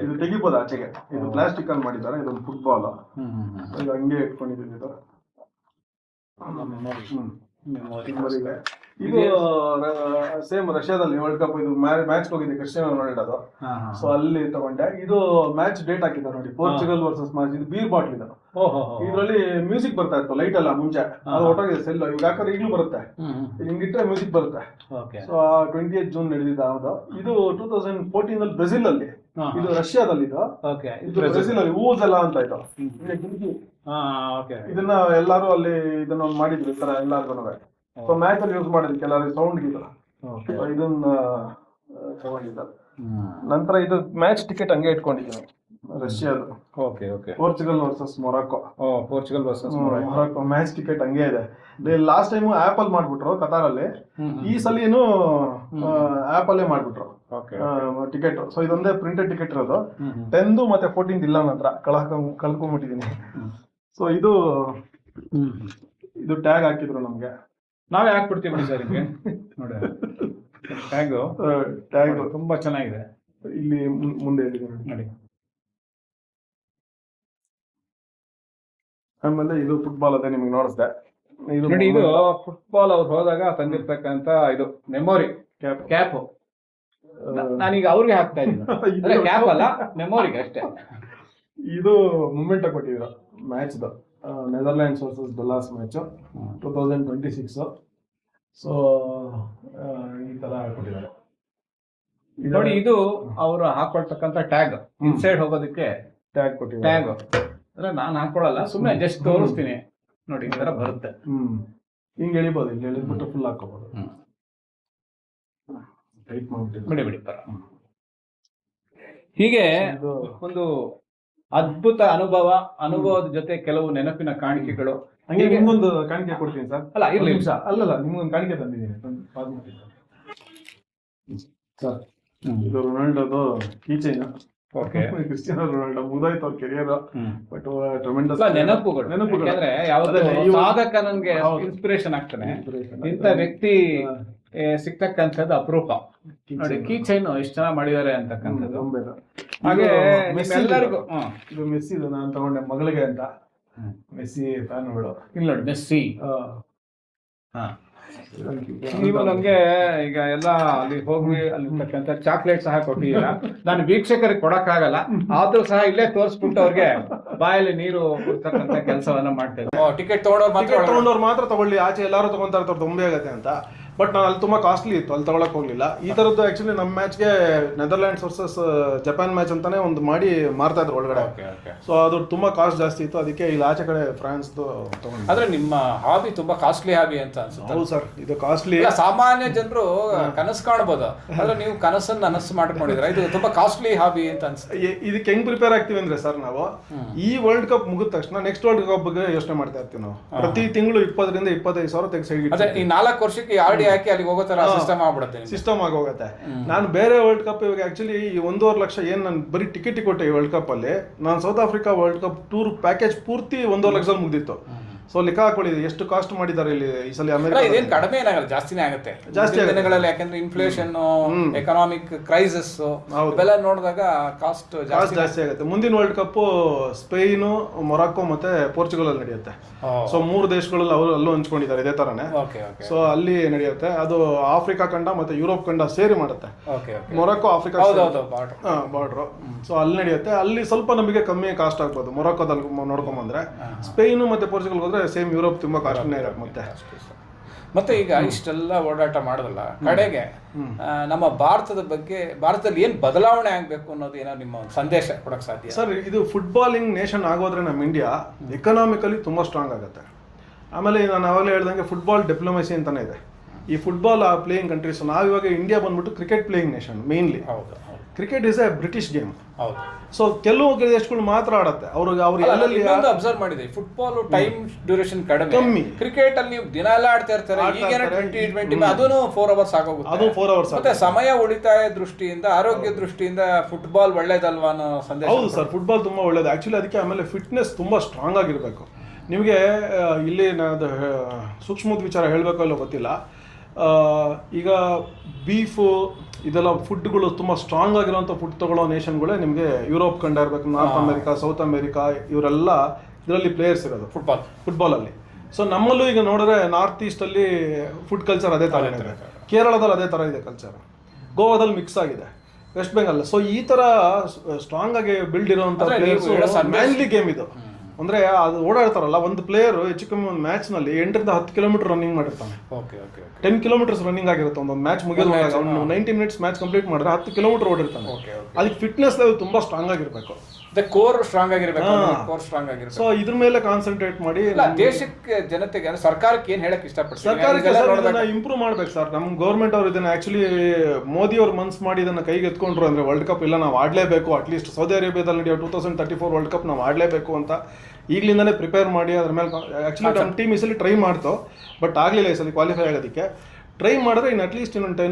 ಇದು ತೆಗಿಬೋದು ಆಚೆಗೆ. ಇದು ಪ್ಲಾಸ್ಟಿಕ್ ಅಲ್ಲಿ ಮಾಡಿದ್ದಾರೆ. ಇದೊಂದು ಫುಟ್ಬಾಲ್ ಇದು ಹಂಗೆ ಇಟ್ಕೊಂಡಿದ್ದೀನಿ. ಇದು ಸೇಮ್ ರಷ್ಯಾದಲ್ಲಿ ವರ್ಲ್ಡ್ ಕಪ್ ಇದು ಮ್ಯಾಚ್ ಹೋಗಿದೆ ಕ್ರಿಸ್ಟಿಯಾನೋ ರೊನಾಲ್ಡೋ. ಸೊ ಅಲ್ಲಿ ತಗೊಂಡೆ. ಇದು ಮ್ಯಾಚ್ ಡೇಟ್ ಹಾಕಿದ್ದಾರೆ ನೋಡಿ, ಪೋರ್ಚುಗಲ್ ವರ್ಸಸ್ ಮ್ಯಾಚ್. ಇದು ಬೀರ್ ಬಾಟ್ಲ್ ಇದು. ಇದ್ರಲ್ಲಿ ಮ್ಯೂಸಿಕ್ ಬರ್ತಾ ಇತ್ತು ಲೈಟ್ ಅಲ್ಲ ಮುಂಚೆ. ಅದು ಒಟ್ಟಾಗಿದೆ ಸೆಲ್. ಇವಾಗ ಯಾಕಂದ್ರೆ ಈಗಲೂ ಬರುತ್ತೆ, ಹಿಂಗಿಟ್ರೆ ಮ್ಯೂಸಿಕ್ ಬರುತ್ತೆ. ಸೊ 28 ಜೂನ್ ನಡೆದಿದ್ದ ಹೌದು. ಇದು 2014 ಅಲ್ಲಿ ಬ್ರೆಜಿಲ್ ಅಲ್ಲಿ. ಇದು ರಷ್ಯಾದಲ್ಲಿ. ಇದು ಬ್ರೆಜಿಲ್ ಅಲ್ಲಿ ಊಜೆಲ್ಲ ಅಂತ ಇತ್ತು. ಇದನ್ನ ಎಲ್ಲಾರು ಅಲ್ಲಿ ಇದನ್ನ ಮಾಡಿದ್ರು ಈ ತರ ಎಲ್ಲಾರ್ಗು. ಸೊ ಮ್ಯಾಚ್ ಅಲ್ಲಿ ಯೂಸ್ ಮಾಡಿದ್ರು ಕೆಲವರು ಸೌಂಡ್ ಗಿಲ್ಲ. ಇದನ್ನ ತಗೊಂಡಿದ್ದಾರೆ. ನಂತರ ಇದು ಮ್ಯಾಚ್ ಟಿಕೆಟ್ ಹಂಗೆ ಇಟ್ಕೊಂಡಿದ್ದೀನಿ ರಷ್ಯಾದ. Portugal versus Morocco. Morocco match ticket ಹಂಗೆ ಇದೆ. ಲಾಸ್ಟ್ ಟೈಮ್ ಆಪಲ್ ಮಾಡ್ಬಿಟ್ರು ಕತಾರಲ್ಲಿ. ಈ ಸಲಿನು ಆಪಲ್ ಮಾಡ್ಬಿಟ್ರು ಟಿಕೆಟ್. ಸೊ ಇದೊಂದೇ ಪ್ರಿಂಟೆಡ್ ಟಿಕೆಟ್ ಇರೋದು. 10th ಮತ್ತೆ 14th ಇಲ್ಲ ನನ್ನ ಹತ್ರ, ಕಳ್ಕೊಂಡ್ಬಿಟ್ಟಿದೀನಿ. ಸೊ ಇದು ಟ್ಯಾಗ್ ಹಾಕಿದ್ರು ನಮ್ಗೆ. ನಾವೇ ಹಾಕ್ಬಿಡ್ತೀವಿ ಸರ್ ನಿಮ್ಗೆ ನೋಡಿ. ಟ್ಯಾಗ್ ತುಂಬಾ ಚೆನ್ನಾಗಿದೆ. ಇಲ್ಲಿ ಮುಂದೆ ನೋಡಿ. ಆಮೇಲೆ ಇದು ಫುಟ್ಬಾಲ್ ಅದೇ ನಿಮ್ಗೆ ನೋಡಿಸ್ದೆ. ನೋಡಿ ಇದು ಫುಟ್ಬಾಲ್ ಅವ್ರು ಹೋದಾಗ ತಂದಿರ್ತಕ್ಕಂತ ಇದು ಮೆಮೊರಿ ಕ್ಯಾಪ್. ನಾನೀಗ ಅವ್ರಿಗೆ ಹಾಕ್ತಾ ಇದ್ದೀನಿ. ಕ್ಯಾಪ್ ಅಲ್ಲ, ಮೆಮೊರಿಗೆ ಅಷ್ಟೇ. ಇದು ಮೂಮೆಂಟ್ ಕೊಟ್ಟಿದ್ರು ಮ್ಯಾಚ್ದು. ನೆದರ್ಲ್ಯಾಂಡ್ಸ್ ವರ್ಸಸ್ ಬೆಲಾಸ್ ಮ್ಯಾಚ್ 2026. ಸೊ ಈ ತರ ಕೊಟ್ಟಿದ್ದಾರೆ ನೋಡಿ. ಇದು ಅವರು ಹಾಕೊಳ್ತಕ್ಕಂತ ಟ್ಯಾಗ್. ಇನ್ಸೈಡ್ ಹೋಗೋದಕ್ಕೆ ಟ್ಯಾಗ್ ಕೊಟ್ಟಿದ್ದಾರೆ. ಅಂದ್ರೆ ನಾನು ಹಾಕೊಳಲ್ಲ, ಸುಮ್ಮನೆ ಜಸ್ಟ್ ತೋರಿಸ್ತೀನಿ ನೋಡಿ. ಈ ತರ ಬರುತ್ತೆ. ಹಿಂಗೆ ಎಳಿಬಹುದು. ಇಲ್ಲಿ ಎಳಿದ್ಬಿಟ್ಟು ಫುಲ್ ಹಾಕೋಬಹುದು. ಟೈಟ್ ಮಾಡ್ಬಿಟ್ಟು ಬಿಡಿ ಹೀಗೆ ಒಂದು ಅದ್ಭುತ ಅನುಭವದ ಜೊತೆ ಕೆಲವು ನೆನಪಿನ ಕಾಣಿಕೆಗಳು. ಹಂಗೆ ನಿಮ್ಗೊಂದು ಕಾಣಿಕೆ ಕೊಡ್ತೀನಿ ಸರ್. ಅಲ್ಲ ಇರ್ಲಿ ನಿಮಿಷ. ಅಲ್ಲಲ್ಲ ನಿಮ್ಗೊಂದು ಕಾಣಿಕೆ ತಂದಿದ್ದೀನಿ ಸರ್. ಇದು ರೊನಾಲ್ಡೋದು ಕೀಚೈನ್. ಕ್ರಿಸ್ಟಿಯಾನೋ ರೊನಾಲ್ಡೋ ಮುಗಿದೋಯ್ತು ಅವ್ರ ಕೆರಿಯರ್. ಬಟ್ ಟ್ರೆಮೆಂಡಸ್ ನೆನಪುಗಳು. ಯಾಕಂದ್ರೆ ಯಾವ್ದು ಸಾಧಕ ನನ್ಗೆ ಇನ್ಸ್ಪಿರೇಷನ್ ಆಗ್ತಾನೆ. ಇಂಥ ವ್ಯಕ್ತಿ ಸಿಗ್ತಕ್ಕಂಥದ್ದು ಅಪರೂಪ ನೋಡಿ. ಕೀ ಚೈನ್ ಎಷ್ಟು ಚೆನ್ನಾಗಿ ಮಾಡಿದ್ದಾರೆ ಅಂತಕ್ಕಂಥದ್ದು. ಹಾಗೆ ಎಲ್ಲರಿಗೂ ಇದು ಮೆಸ್ಸಿ ನಾನು ತಗೊಂಡೆ ಮಗಳಿಗೆ ಅಂತ. ಮೆಸ್ಸಿ ಫ್ಯಾನ್ಗಳು. ಇಲ್ಲಿ ನೋಡಿ ಮೆಸ್ಸಿ. ನೀವು ನಮ್ಗೆ ಈಗ ಎಲ್ಲ ಅಲ್ಲಿ ಹೋಗಿ ಅಲ್ಲಿರ್ತಕ್ಕಂಥ ಚಾಕ್ಲೇಟ್ ಸಹ ಕೊಟ್ಟಿದ್ದೀರಾ. ನಾನು ವೀಕ್ಷಕರಿಗೆ ಕೊಡಕ್ಕಾಗಲ್ಲ, ಆದ್ರೂ ಸಹ ಇಲ್ಲೇ ತೋರಿಸ್ಬಿಟ್ಟು ಅವ್ರಿಗೆ ಬಾಯಲ್ಲಿ ನೀರು ಕೊಡ್ತಕ್ಕಂಥ ಕೆಲಸವನ್ನ ಮಾಡ್ತೇವೆ. ಟಿಕೆಟ್ ತಗೊಂಡವ್ರು ಮಾತ್ರ ತಗೊಳ್ಳಿ, ಆಚೆ ಎಲ್ಲಾರು ತಗೊಂತಾರೆ ತುಂಬೆ ಆಗತ್ತೆ ಅಂತ. ಬಟ್ ನಾನು ಅಲ್ಲಿ ತುಂಬಾ ಕಾಸ್ಟ್ಲಿ ಇತ್ತು, ಅಲ್ಲಿ ತಗೊಳಕ್ ಹೋಗ್ಲಿಲ್ಲ. ಈ ತರದ್ದು ಆಕ್ಚುಲಿ ನಮ್ಮ ಮ್ಯಾಚ್ಗೆ ನೆದರ್ಲ್ಯಾಂಡ್ಸ್ ವರ್ಸಸ್ ಜಪಾನ್ ಮ್ಯಾಚ್ ಅಂತಾನೆ ಒಂದು ಮಾಡಿ ಮಾರ್ತಾ ಇದ್ರು ಒಳಗಡೆ. ಸೊ ಅದು ತುಂಬಾ ಕಾಸ್ಟ್ ಜಾಸ್ತಿ ಇತ್ತು, ಅದಕ್ಕೆ ಇಲ್ಲಿ ಆಚೆ ಕಡೆ ಫ್ರಾನ್ಸ್ ತಗೊಂಡು. ಆದ್ರೆ ನಿಮ್ಮ ಹಾಬಿ ತುಂಬಾ ಕಾಸ್ಟ್ಲಿ ಹಾಬಿ ಅಂತ ಅನ್ಸುತ್ತೆ. ಹೌದು ಸರ್, ಇದು ಕಾಸ್ಟ್ಲಿ. ಸಾಮಾನ್ಯ ಜನರು ಕನಸು ಕಾಣಬಹುದು, ಆದ್ರೆ ನೀವು ಕನಸನ್ನು ನನಸು ಮಾಡ್ಕೊಂಡಿದ್ರೆ ಇದು ತುಂಬಾ ಕಾಸ್ಟ್ಲಿ ಹಾಬಿ ಅಂತ ಅನ್ಸುತ್ತೆ. ಇದಕ್ಕೆ ಹೆಂಗ್ ಪ್ರಿಪೇರ್ ಆಗ್ತೀವಿ ಅಂದ್ರೆ ಸರ್, ನಾವು ಈ ವರ್ಲ್ಡ್ ಕಪ್ ಮುಗಿದ ತಕ್ಷಣ ನೆಕ್ಸ್ಟ್ ವರ್ಲ್ಡ್ ಕಪ್ ಬಗ್ಗೆ ಯೋಚನೆ ಮಾಡ್ತಾ ಇರ್ತೀವಿ. ನಾವು ಪ್ರತಿ ತಿಂಗಳು 20,000 to 25,000 ತೆಗೆದು ಸೈಡ್. ಈ 4 ವರ್ಷಕ್ಕೆ ಆರ್ಡಿ ಹಾಕಿ ಅಲ್ಲಿಗೆ ಹೋಗೋ ತರ ಸಿಸ್ಟಮ್ ಆಗ್ಬಿಡುತ್ತೆ. ಸಿಸ್ಟಮ್ ಆಗೋಗುತ್ತೆ. ನಾನು ಬೇರೆ ವರ್ಲ್ಡ್ ಕಪ್ ಇವಾಗ ಆಕ್ಚುಲಿ ಈ 1.5 ಲಕ್ಷ ಏನ್ ನಾನು ಬರೀ ಟಿಕೆಟ್ ಕೊಟ್ಟೆ ಈ ವರ್ಲ್ಡ್ ಕಪ್ ಅಲ್ಲಿ. ನಾನು south Africa world cup tour package ಪೂರ್ತಿ 1.5 ಲಕ್ಷದಲ್ಲಿ ಮುಗ್ದಿತ್ತು. ಸೊ ಲೆಕ್ಕ ಹಾಕೊಳ್ಳಿ ಎಷ್ಟು ಕಾಸ್ಟ್ ಮಾಡಿದ್ದಾರೆ ಇಲ್ಲಿ ಈ ಸಲ. ಅಮೆರಿಕ ಇದೇನು ಕಡಿಮೆ ಏನಾಗಲ್ಲ, ಜಾಸ್ತಿನೇ ಆಗುತ್ತೆ ಜಾಸ್ತಿ ದಿನಗಳಲ್ಲಿ. ಯಾಕಂದ್ರೆ ಇನ್ಫ್ಲೇಷನ್, ಎಕನಾಮಿಕ್ ಕ್ರೈಸಿಸ್ ಇವೆಲ್ಲ ನೋಡಿದಾಗ ಕಾಸ್ಟ್ ಜಾಸ್ತಿ ಆಗುತ್ತೆ. ಮುಂದಿನ ವರ್ಲ್ಡ್ ಕಪ್ ಸ್ಪೇನ್, ಮೊರಾಕೋ ಮತ್ತೆ ಪೋರ್ಚುಗಲ್ ಅಲ್ಲಿ ನಡೆಯುತ್ತೆ. ಸೊ 3 ದೇಶಗಳಲ್ಲಿ ಅವರು ಅಲ್ಲೂ ಹಂಚ್ಕೊಂಡಿದ್ದಾರೆ ಇದೇ ತರನೇ. ಸೊ ಅಲ್ಲಿ ನಡೆಯುತ್ತೆ. ಅದು ಆಫ್ರಿಕಾ ಖಂಡ ಮತ್ತೆ ಯುರೋಪ್ ಖಂಡ ಸೇರಿ ಮಾಡುತ್ತೆ. Morocco Africa border. ಸೊ ಅಲ್ಲಿ ನಡೆಯುತ್ತೆ. ಅಲ್ಲಿ ಸ್ವಲ್ಪ ನಮಗೆ ಕಮ್ಮಿ ಕಾಸ್ಟ್ ಆಗ್ಬೋದು ಮೊರಾಕೋದಲ್ಲಿ ನೋಡ್ಕೊಂಡ್ ಬಂದ್ರೆ. ಸ್ಪೇನ್ ಮತ್ತೆ ಪೋರ್ಚುಗಲ್ ಹೋದ್ರೆ ಹೋದ್ರೆ ಸೇಮ್ ಯುರೋಪ್ ತುಂಬ ಕಾಸ್ಟ್ಲಿನೇ ಇರುತ್ತೆ ಮತ್ತೆ. ಮತ್ತೆ ಈಗ ಇಷ್ಟೆಲ್ಲ ಓಡಾಟ ಮಾಡೋದಲ್ಲ ಕಡೆಗೆ ನಮ್ಮ ಭಾರತದ ಬಗ್ಗೆ, ಭಾರತದಲ್ಲಿ ಏನು ಬದಲಾವಣೆ ಆಗಬೇಕು ಅನ್ನೋದು ಏನೋ ನಿಮ್ಮ ಒಂದು ಸಂದೇಶ ಕೊಡಕ್ಕೆ ಸಾಧ್ಯ? ಸರ್, ಇದು ಫುಟ್ಬಾಲಿಂಗ್ ನೇಷನ್ ಆಗೋದ್ರೆ ನಮ್ಮ ಇಂಡಿಯಾ ಎಕನಾಮಿಕಲಿ ತುಂಬ ಸ್ಟ್ರಾಂಗ್ ಆಗುತ್ತೆ. ಆಮೇಲೆ ನಾನು ಅವಾಗಲೇ ಹೇಳ್ದಂಗೆ ಫುಟ್ಬಾಲ್ ಡಿಪ್ಲೊಮೆಸಿ ಅಂತಲೇ ಇದೆ. ಈ ಫುಟ್ಬಾಲ್ ಪ್ಲೇಯಿಂಗ್ ಕಂಟ್ರೀಸ್, ನಾವಿವಾಗ ಇಂಡಿಯಾ ಬಂದ್ಬಿಟ್ಟು ಕ್ರಿಕೆಟ್ ಪ್ಲೇಯಿಂಗ್ ನೇಷನ್ ಮೇನ್ಲಿ. ಹೌದು, cricket is A British game. ಹೌದು. ಸೊ ಕೆಲವು ದೇಶಗಳು ಮಾತ್ರ ಆಡುತ್ತೆ. ಅವ್ರು ಎಲ್ಲೆಲ್ಲಿ ಅಬ್ಸರ್ವ್ ಮಾಡಿದೆ, ಫುಟ್ಬಾಲ್ ಟೈಮ್ ಡ್ಯೂರೇಷನ್ ಕಮ್ಮಿ. ಕ್ರಿಕೆಟ್ ಅಲ್ಲಿ ನೀವು ದಿನ ಎಲ್ಲ ಆಡ್ತಾ ಇರ್ತಾರೆ. ಈಗೇನ 2020 ಅದೂ 4 ಅವರ್ಸ್ ಆಗೋಗುತ್ತೆ. ಅದು 4 ಅವರ್ಸ್. ಮತ್ತೆ ಸಮಯ ಉಳಿತಾಯ ದೃಷ್ಟಿಯಿಂದ, ಆರೋಗ್ಯ ದೃಷ್ಟಿಯಿಂದ ಫುಟ್ಬಾಲ್ ಒಳ್ಳೇದಲ್ವಾ ಅನ್ನೋ ಸಂದೇಶ. ಹೌದು ಸರ್, ಫುಟ್ಬಾಲ್ ತುಂಬಾ ಒಳ್ಳೇದು ಆಕ್ಚುಲಿ. ಅದಕ್ಕೆ ಆಮೇಲೆ ಫಿಟ್ನೆಸ್ ತುಂಬಾ ಸ್ಟ್ರಾಂಗ್ ಆಗಿರಬೇಕು. ನಿಮಗೆ ಇಲ್ಲಿ ನಾನು ಸೂಕ್ಷ್ಮದ ವಿಚಾರ ಹೇಳಬೇಕೋ ಇಲ್ಲೋ ಗೊತ್ತಿಲ್ಲ. ಈಗ ಬೀಫು ಇದೆಲ್ಲ ಫುಡ್ಗಳು ತುಂಬ ಸ್ಟ್ರಾಂಗ್ ಆಗಿರೋಂಥ ಫುಡ್ ತಗೊಳ್ಳೋ ನೇಷನ್ಗಳೇ ನಿಮಗೆ ಯುರೋಪ್ ಕಂಡ ಇರಬೇಕು. ನಾರ್ತ್ ಅಮೆರಿಕಾ, ಸೌತ್ ಅಮೆರಿಕಾ, ಇವರೆಲ್ಲ ಇದರಲ್ಲಿ ಪ್ಲೇಯರ್ಸ್ ಇರೋದು ಫುಟ್ಬಾಲಲ್ಲಿ. ಸೊ ನಮ್ಮಲ್ಲೂ ಈಗ ನೋಡಿದ್ರೆ ನಾರ್ತ್ ಈಸ್ಟಲ್ಲಿ ಫುಡ್ ಕಲ್ಚರ್ ಅದೇ ಥರ ಇದೆ, ಕೇರಳದಲ್ಲಿ ಅದೇ ಥರ ಇದೆ ಕಲ್ಚರ್, ಗೋವಾದಲ್ಲಿ ಮಿಕ್ಸ್ ಆಗಿದೆ, ವೆಸ್ಟ್ ಬೆಂಗಾಲ್. ಸೊ ಈ ಥರ ಸ್ಟ್ರಾಂಗ್ ಆಗಿ ಬಿಲ್ಡ್ ಇರೋಂಥ ಪ್ಲೇಯರ್ಸ್. ಮ್ಯಾನ್ಲಿ ಗೇಮ್ ಇದು. ಅಂದರೆ ಅದು ಓಡಾಡ್ತಾರಲ್ಲ, ಒಂದು ಪ್ಲೇಯರು ಹೆಚ್ಚು ಕಮ್ಮಿ ಒಂದು ಮ್ಯಾಚ್ನಲ್ಲಿ 8ರಿಂದ 10 ಕಿಲೋಮೀಟರ್ ರನ್ನಿಂಗ್ ಮಾಡಿರ್ತಾನೆ. 10 ಕಿಲೋಮೀಟರ್ಸ್ ರನ್ನಿಂಗ್ ಆಗಿರುತ್ತೆ ಒಂದು ಮ್ಯಾಚ್ ಮುಗಿಯುವಾಗ. ಅವ್ನು 90 ಮಿನಿಟ್ಸ್ ಮ್ಯಾಚ್ ಕಂಪ್ಲೀಟ್ ಮಾಡಿದ್ರೆ 10 ಕಿಲೋಮೀಟರ್ ಓಡಿರ್ತಾನೆ. ಅದಕ್ಕೆ ಫಿಟ್ನೆಸ್ ಲೆವೆಲ್ ತುಂಬ ಸ್ಟ್ರಾಂಗ್ ಆಗಿರಬೇಕು. ಕೋರ್ ಸ್ಟ್ರಾಂಗ್ ಆಗಿರಬೇಕು. ಸೊ ಇದ್ರ ಮೇಲೆ ಕಾನ್ಸಂಟ್ರೇಟ್ ಮಾಡಿ ದೇಶಕ್ಕೆ, ಜನತೆಗೆ, ಸರ್ಕಾರಕ್ಕೆ ಏನು ಹೇಳಕ್ ಇಷ್ಟಪಡ್ತಾರೆ? ಸರ್ಕಾರಕ್ಕೆ ಇಂಪ್ರೂವ್ ಮಾಡ್ಬೇಕು ಸರ್. ನಮ್ಮ ಗೌರ್ಮೆಂಟ್ ಅವ್ರು ಇದನ್ನ ಆಕ್ಚುಲಿ ಮೋದಿ ಅವ್ರು ಮನ್ಸ್ ಮಾಡಿ ಇದನ್ನ ಕೈಗೆ ಎತ್ಕೊಂಡ್ರು. ಅಂದ್ರೆ ವರ್ಲ್ಡ್ ಕಪ್ ಇಲ್ಲ, ನಾವು ಆಡ್ಲೇಬೇಕು, ಅಟ್ಲೀಸ್ಟ್ ಸೌದಿ ಅರೇಬಿಯಾದಲ್ಲಿ ನಡೆಯೋ 2034 ವರ್ಲ್ಡ್ ಕಪ್ ನಾವು ಆಡ್ಲೇಬೇಕು ಅಂತ ಈಗಲಿಂದಾನೇ ಪ್ರಿಪೇರ್ ಮಾಡಿ ಅದ್ರ ಮೇಲೆ ಆಕ್ಚುಲಿ ನಮ್ಮ ಟೀಮ್ ಈ ಸಲ ಟ್ರೈ ಮಾಡ್ತು, ಬಟ್ ಆಗಲಿಲ್ಲ ಈ ಸಲ ಕ್ವಾಲಿಫೈ ಆಗೋದಕ್ಕೆ. ಟ್ರೈ ಮಾಡಿದ್ರೆ ಇನ್ನು ಅಟ್ಲೀಸ್ಟ್ ಇನ್ನೊಂದು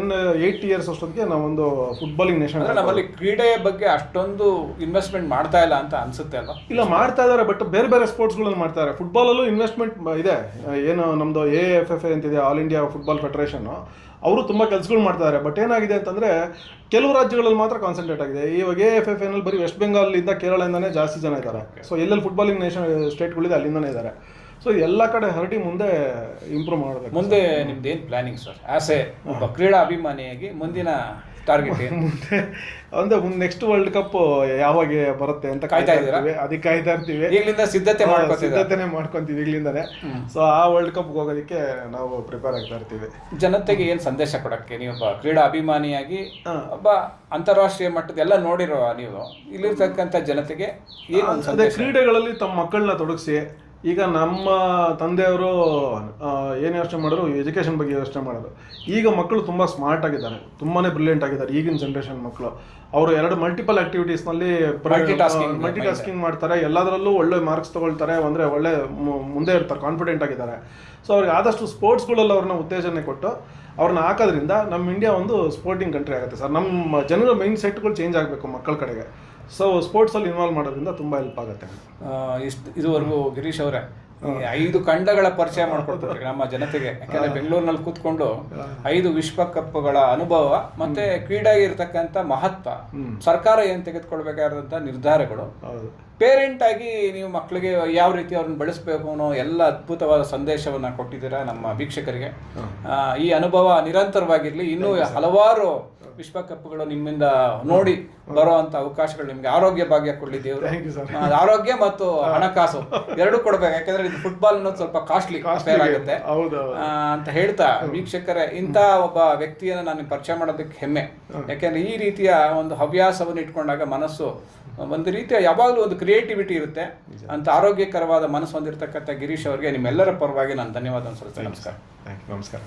8 ಇಯರ್ಸ್ ಅಷ್ಟೊತ್ತಿಗೆ ನಾವೊಂದು ಫುಟ್ಬಾಲಿಂಗ್ ನೇಷನ್. ನಮ್ಮಲ್ಲಿ ಕ್ರೀಡೆಯ ಬಗ್ಗೆ ಅಷ್ಟೊಂದು ಇನ್ವೆಸ್ಟ್ಮೆಂಟ್ ಮಾಡ್ತಾ ಇಲ್ಲ ಅಂತ ಅನ್ಸುತ್ತೆ ಅಲ್ವಾ? ಇಲ್ಲ, ಮಾಡ್ತಾ ಇದ್ದಾರೆ, ಬಟ್ ಬೇರೆ ಬೇರೆ ಸ್ಪೋರ್ಟ್ಸ್ಗಳಲ್ಲಿ ಮಾಡ್ತಾ ಇದ್ದಾರೆ. ಫುಟ್ಬಾಲಲ್ಲೂ ಇನ್ವೆಸ್ಟ್ಮೆಂಟ್ ಇದೆ. ಏನು ನಮ್ಮದು AFFA ಅಂತಿದೆ, ಆಲ್ ಇಂಡಿಯಾ ಫುಟ್ಬಾಲ್ ಫೆಡರೇಷನ್, ಅವರು ತುಂಬ ಕೆಲಸಗಳು ಮಾಡ್ತಾರೆ. ಬಟ್ ಏನಾಗಿದೆ ಅಂತಂದರೆ ಕೆಲವು ರಾಜ್ಯಗಳಲ್ಲಿ ಮಾತ್ರ ಕಾನ್ಸಂಟ್ರೇಟ್ ಆಗಿದೆ. ಇವಾಗ AFFA ಬರೀ ವೆಸ್ಟ್ ಬೆಂಗಾಲಿಂದ, ಕೇರಳದಿಂದನೇ ಜಾಸ್ತಿ ಜನ ಇದ್ದಾರೆ. ಸೊ ಎಲ್ಲೆಲ್ಲಿ ಫುಟ್ಬಾಲಿಂಗ್ ನೇಷನ್ ಸ್ಟೇಟ್ಗಳಿದೆ ಅಲ್ಲಿಂದನೇ ಇದ್ದಾರೆ. ಸೊ ಎಲ್ಲ ಕಡೆ ಹರಟಿ ಮುಂದೆ ಇಂಪ್ರೂವ್ ಮಾಡಬೇಕು. ಮುಂದೆ ನಿಮ್ದು ಏನು ಪ್ಲಾನಿಂಗ್ ಸರ್? ಆಸ್ ಎ ಒಬ್ಬ ಕ್ರೀಡಾ ಅಭಿಮಾನಿಯಾಗಿ ಮುಂದಿನ ಟಾರ್ಗೆಟ್ ಏನು? ಮುಂದೆ ನೆಕ್ಸ್ಟ್ ವರ್ಲ್ಡ್ ಕಪ್ ಯಾವಾಗ ಬರುತ್ತೆ ಅಂತ ಕಾಯ್ತಾ ಇದ್ದೀವಿ. ಅದಕ್ಕೆ ಕಾಯ್ತಾ ಇರ್ತೀವಿ. ಈಗಲಿಂದ ಸಿದ್ಧತೆನೇ ಮಾಡ್ಕೊಂತೀವಿ ಈಗಲಿಂದಾನೆ. ಸೊ ಆ ವರ್ಲ್ಡ್ ಕಪ್ ಹೋಗೋದಕ್ಕೆ ನಾವು ಪ್ರಿಪೇರ್ ಆಗ್ತಾ ಇರ್ತೀವಿ. ಜನತೆಗೆ ಏನು ಸಂದೇಶ ಕೊಡಕ್ಕೆ, ನೀವೊಬ್ಬ ಕ್ರೀಡಾ ಅಭಿಮಾನಿಯಾಗಿ, ಒಬ್ಬ ಅಂತಾರಾಷ್ಟ್ರೀಯ ಮಟ್ಟದ ಎಲ್ಲ ನೋಡಿರೋ ನೀವು, ಇಲ್ಲಿರ್ತಕ್ಕಂಥ ಜನತೆಗೆ ಏನು ಅದೇ ಕ್ರೀಡೆಗಳಲ್ಲಿ ತಮ್ಮ ಮಕ್ಕಳನ್ನ ತೊಡಗಿಸಿ. ಈಗ ನಮ್ಮ ತಂದೆಯವರು ಏನು ಯೋಚನೆ ಮಾಡೋರು, ಎಜುಕೇಷನ್ ಬಗ್ಗೆ ಯೋಚನೆ ಮಾಡೋರು. ಈಗ ಮಕ್ಕಳು ತುಂಬ ಸ್ಮಾರ್ಟ್ ಆಗಿದ್ದಾರೆ, ತುಂಬಾ ಬ್ರಿಲಿಯಂಟ್ ಆಗಿದ್ದಾರೆ ಈಗಿನ ಜನ್ರೇಷನ್ ಮಕ್ಕಳು. ಅವರು ಮಲ್ಟಿಪಲ್ ಆಕ್ಟಿವಿಟೀಸ್ನಲ್ಲಿ ಮಲ್ಟಿಟಾಸ್ಕಿಂಗ್ ಮಾಡ್ತಾರೆ, ಎಲ್ಲದರಲ್ಲೂ ಒಳ್ಳೆ ಮಾರ್ಕ್ಸ್ ತೊಗೊಳ್ತಾರೆ, ಅಂದರೆ ಒಳ್ಳೆ ಮುಂದೆ ಇರ್ತಾರೆ, ಕಾನ್ಫಿಡೆಂಟ್ ಆಗಿದ್ದಾರೆ. ಸೊ ಅವ್ರಿಗೆ ಆದಷ್ಟು ಸ್ಪೋರ್ಟ್ಸ್ಗಳಲ್ಲಿ ಅವ್ರನ್ನ ಉತ್ತೇಜನೆ ಕೊಟ್ಟು ಅವ್ರನ್ನ ಹಾಕೋದ್ರಿಂದ ನಮ್ಮ ಇಂಡಿಯಾ ಒಂದು ಸ್ಪೋರ್ಟಿಂಗ್ ಕಂಟ್ರಿ ಆಗುತ್ತೆ ಸರ್. ನಮ್ಮ ಜನರ ಮೈಂಡ್ ಸೆಟ್ಗಳು ಚೇಂಜ್ ಆಗಬೇಕು ಮಕ್ಕಳ ಕಡೆಗೆ. ಸೊ ಸ್ಪೋರ್ಟ್ಸಲ್ಲಿ ಇನ್ವಾಲ್ವ್ ಮಾಡೋದ್ರಿಂದ ತುಂಬ ಹೆಲ್ಪ್ ಆಗುತ್ತೆ. ಇದುವರೆಗೂ ಗಿರೀಶ್ ಅವರೇ 5 ಖಂಡಗಳ ಪರಿಚಯ ಮಾಡ್ಕೊಡ್ತಾರೆ ನಮ್ಮ ಜನತೆಗೆ. ಯಾಕಂದ್ರೆ ಬೆಂಗಳೂರಿನಲ್ಲಿ ಕೂತ್ಕೊಂಡು 5 ವಿಶ್ವಕಪ್ಗಳ ಅನುಭವ, ಮತ್ತೆ ಕ್ರೀಡೆಗೆ ಇರತಕ್ಕಂಥ ಮಹತ್ವ, ಸರ್ಕಾರ ಏನು ತೆಗೆದುಕೊಳ್ಬೇಕಾದಂಥ ನಿರ್ಧಾರಗಳು, ಪೇರೆಂಟ್ ಆಗಿ ನೀವು ಮಕ್ಕಳಿಗೆ ಯಾವ ರೀತಿ ಅವ್ರನ್ನ ಬೆಳೆಸಬೇಕು ಅನ್ನೋ ಎಲ್ಲ ಅದ್ಭುತವಾದ ಸಂದೇಶವನ್ನು ಕೊಟ್ಟಿದ್ದೀರಾ ನಮ್ಮ ವೀಕ್ಷಕರಿಗೆ. ಈ ಅನುಭವ ನಿರಂತರವಾಗಿರಲಿ. ಇನ್ನೂ ಹಲವಾರು ವಿಶ್ವಕಪ್ಗಳು ನಿಮ್ಮಿಂದ ನೋಡಿ ಬರುವಂತ ಅವಕಾಶಗಳು ನಿಮ್ಗೆ ಆರೋಗ್ಯ ಭಾಗ್ಯ ಕೊಡ್ಲಿ ದೇವರು. ಆರೋಗ್ಯ ಮತ್ತು ಹಣಕಾಸು ಎರಡೂ ಕೊಡ್ಬೇಕು. ಯಾಕಂದ್ರೆ ಇದು ಫುಟ್ಬಾಲ್ ಅನ್ನೋದು ಸ್ವಲ್ಪ ಕಾಸ್ಟ್ಲಿ ಆಗುತ್ತೆ ಅಂತ ಹೇಳ್ತಾ, ವೀಕ್ಷಕರೇ, ಇಂಥ ಒಬ್ಬ ವ್ಯಕ್ತಿಯನ್ನು ನಾನು ಪರಿಚಯ ಮಾಡೋದಕ್ಕೆ ಹೆಮ್ಮೆ. ಯಾಕೆಂದ್ರೆ ಈ ರೀತಿಯ ಒಂದು ಹವ್ಯಾಸವನ್ನು ಇಟ್ಕೊಂಡಾಗ ಮನಸ್ಸು ಒಂದು ರೀತಿಯ ಯಾವಾಗಲೂ ಒಂದು ಕ್ರಿಯೇಟಿವಿಟಿ ಇರುತ್ತೆ. ಅಂತ ಆರೋಗ್ಯಕರವಾದ ಮನಸ್ಸು ಹೊಂದಿರತಕ್ಕಂಥ ಗಿರೀಶ್ ಅವರಿಗೆ ನಿಮ್ಮೆಲ್ಲರ ಪರವಾಗಿ ನಾನು ಧನ್ಯವಾದ ಸಲ್ಲಿಸ್ತೇನೆ. ನಮಸ್ಕಾರ. ನಮಸ್ಕಾರ.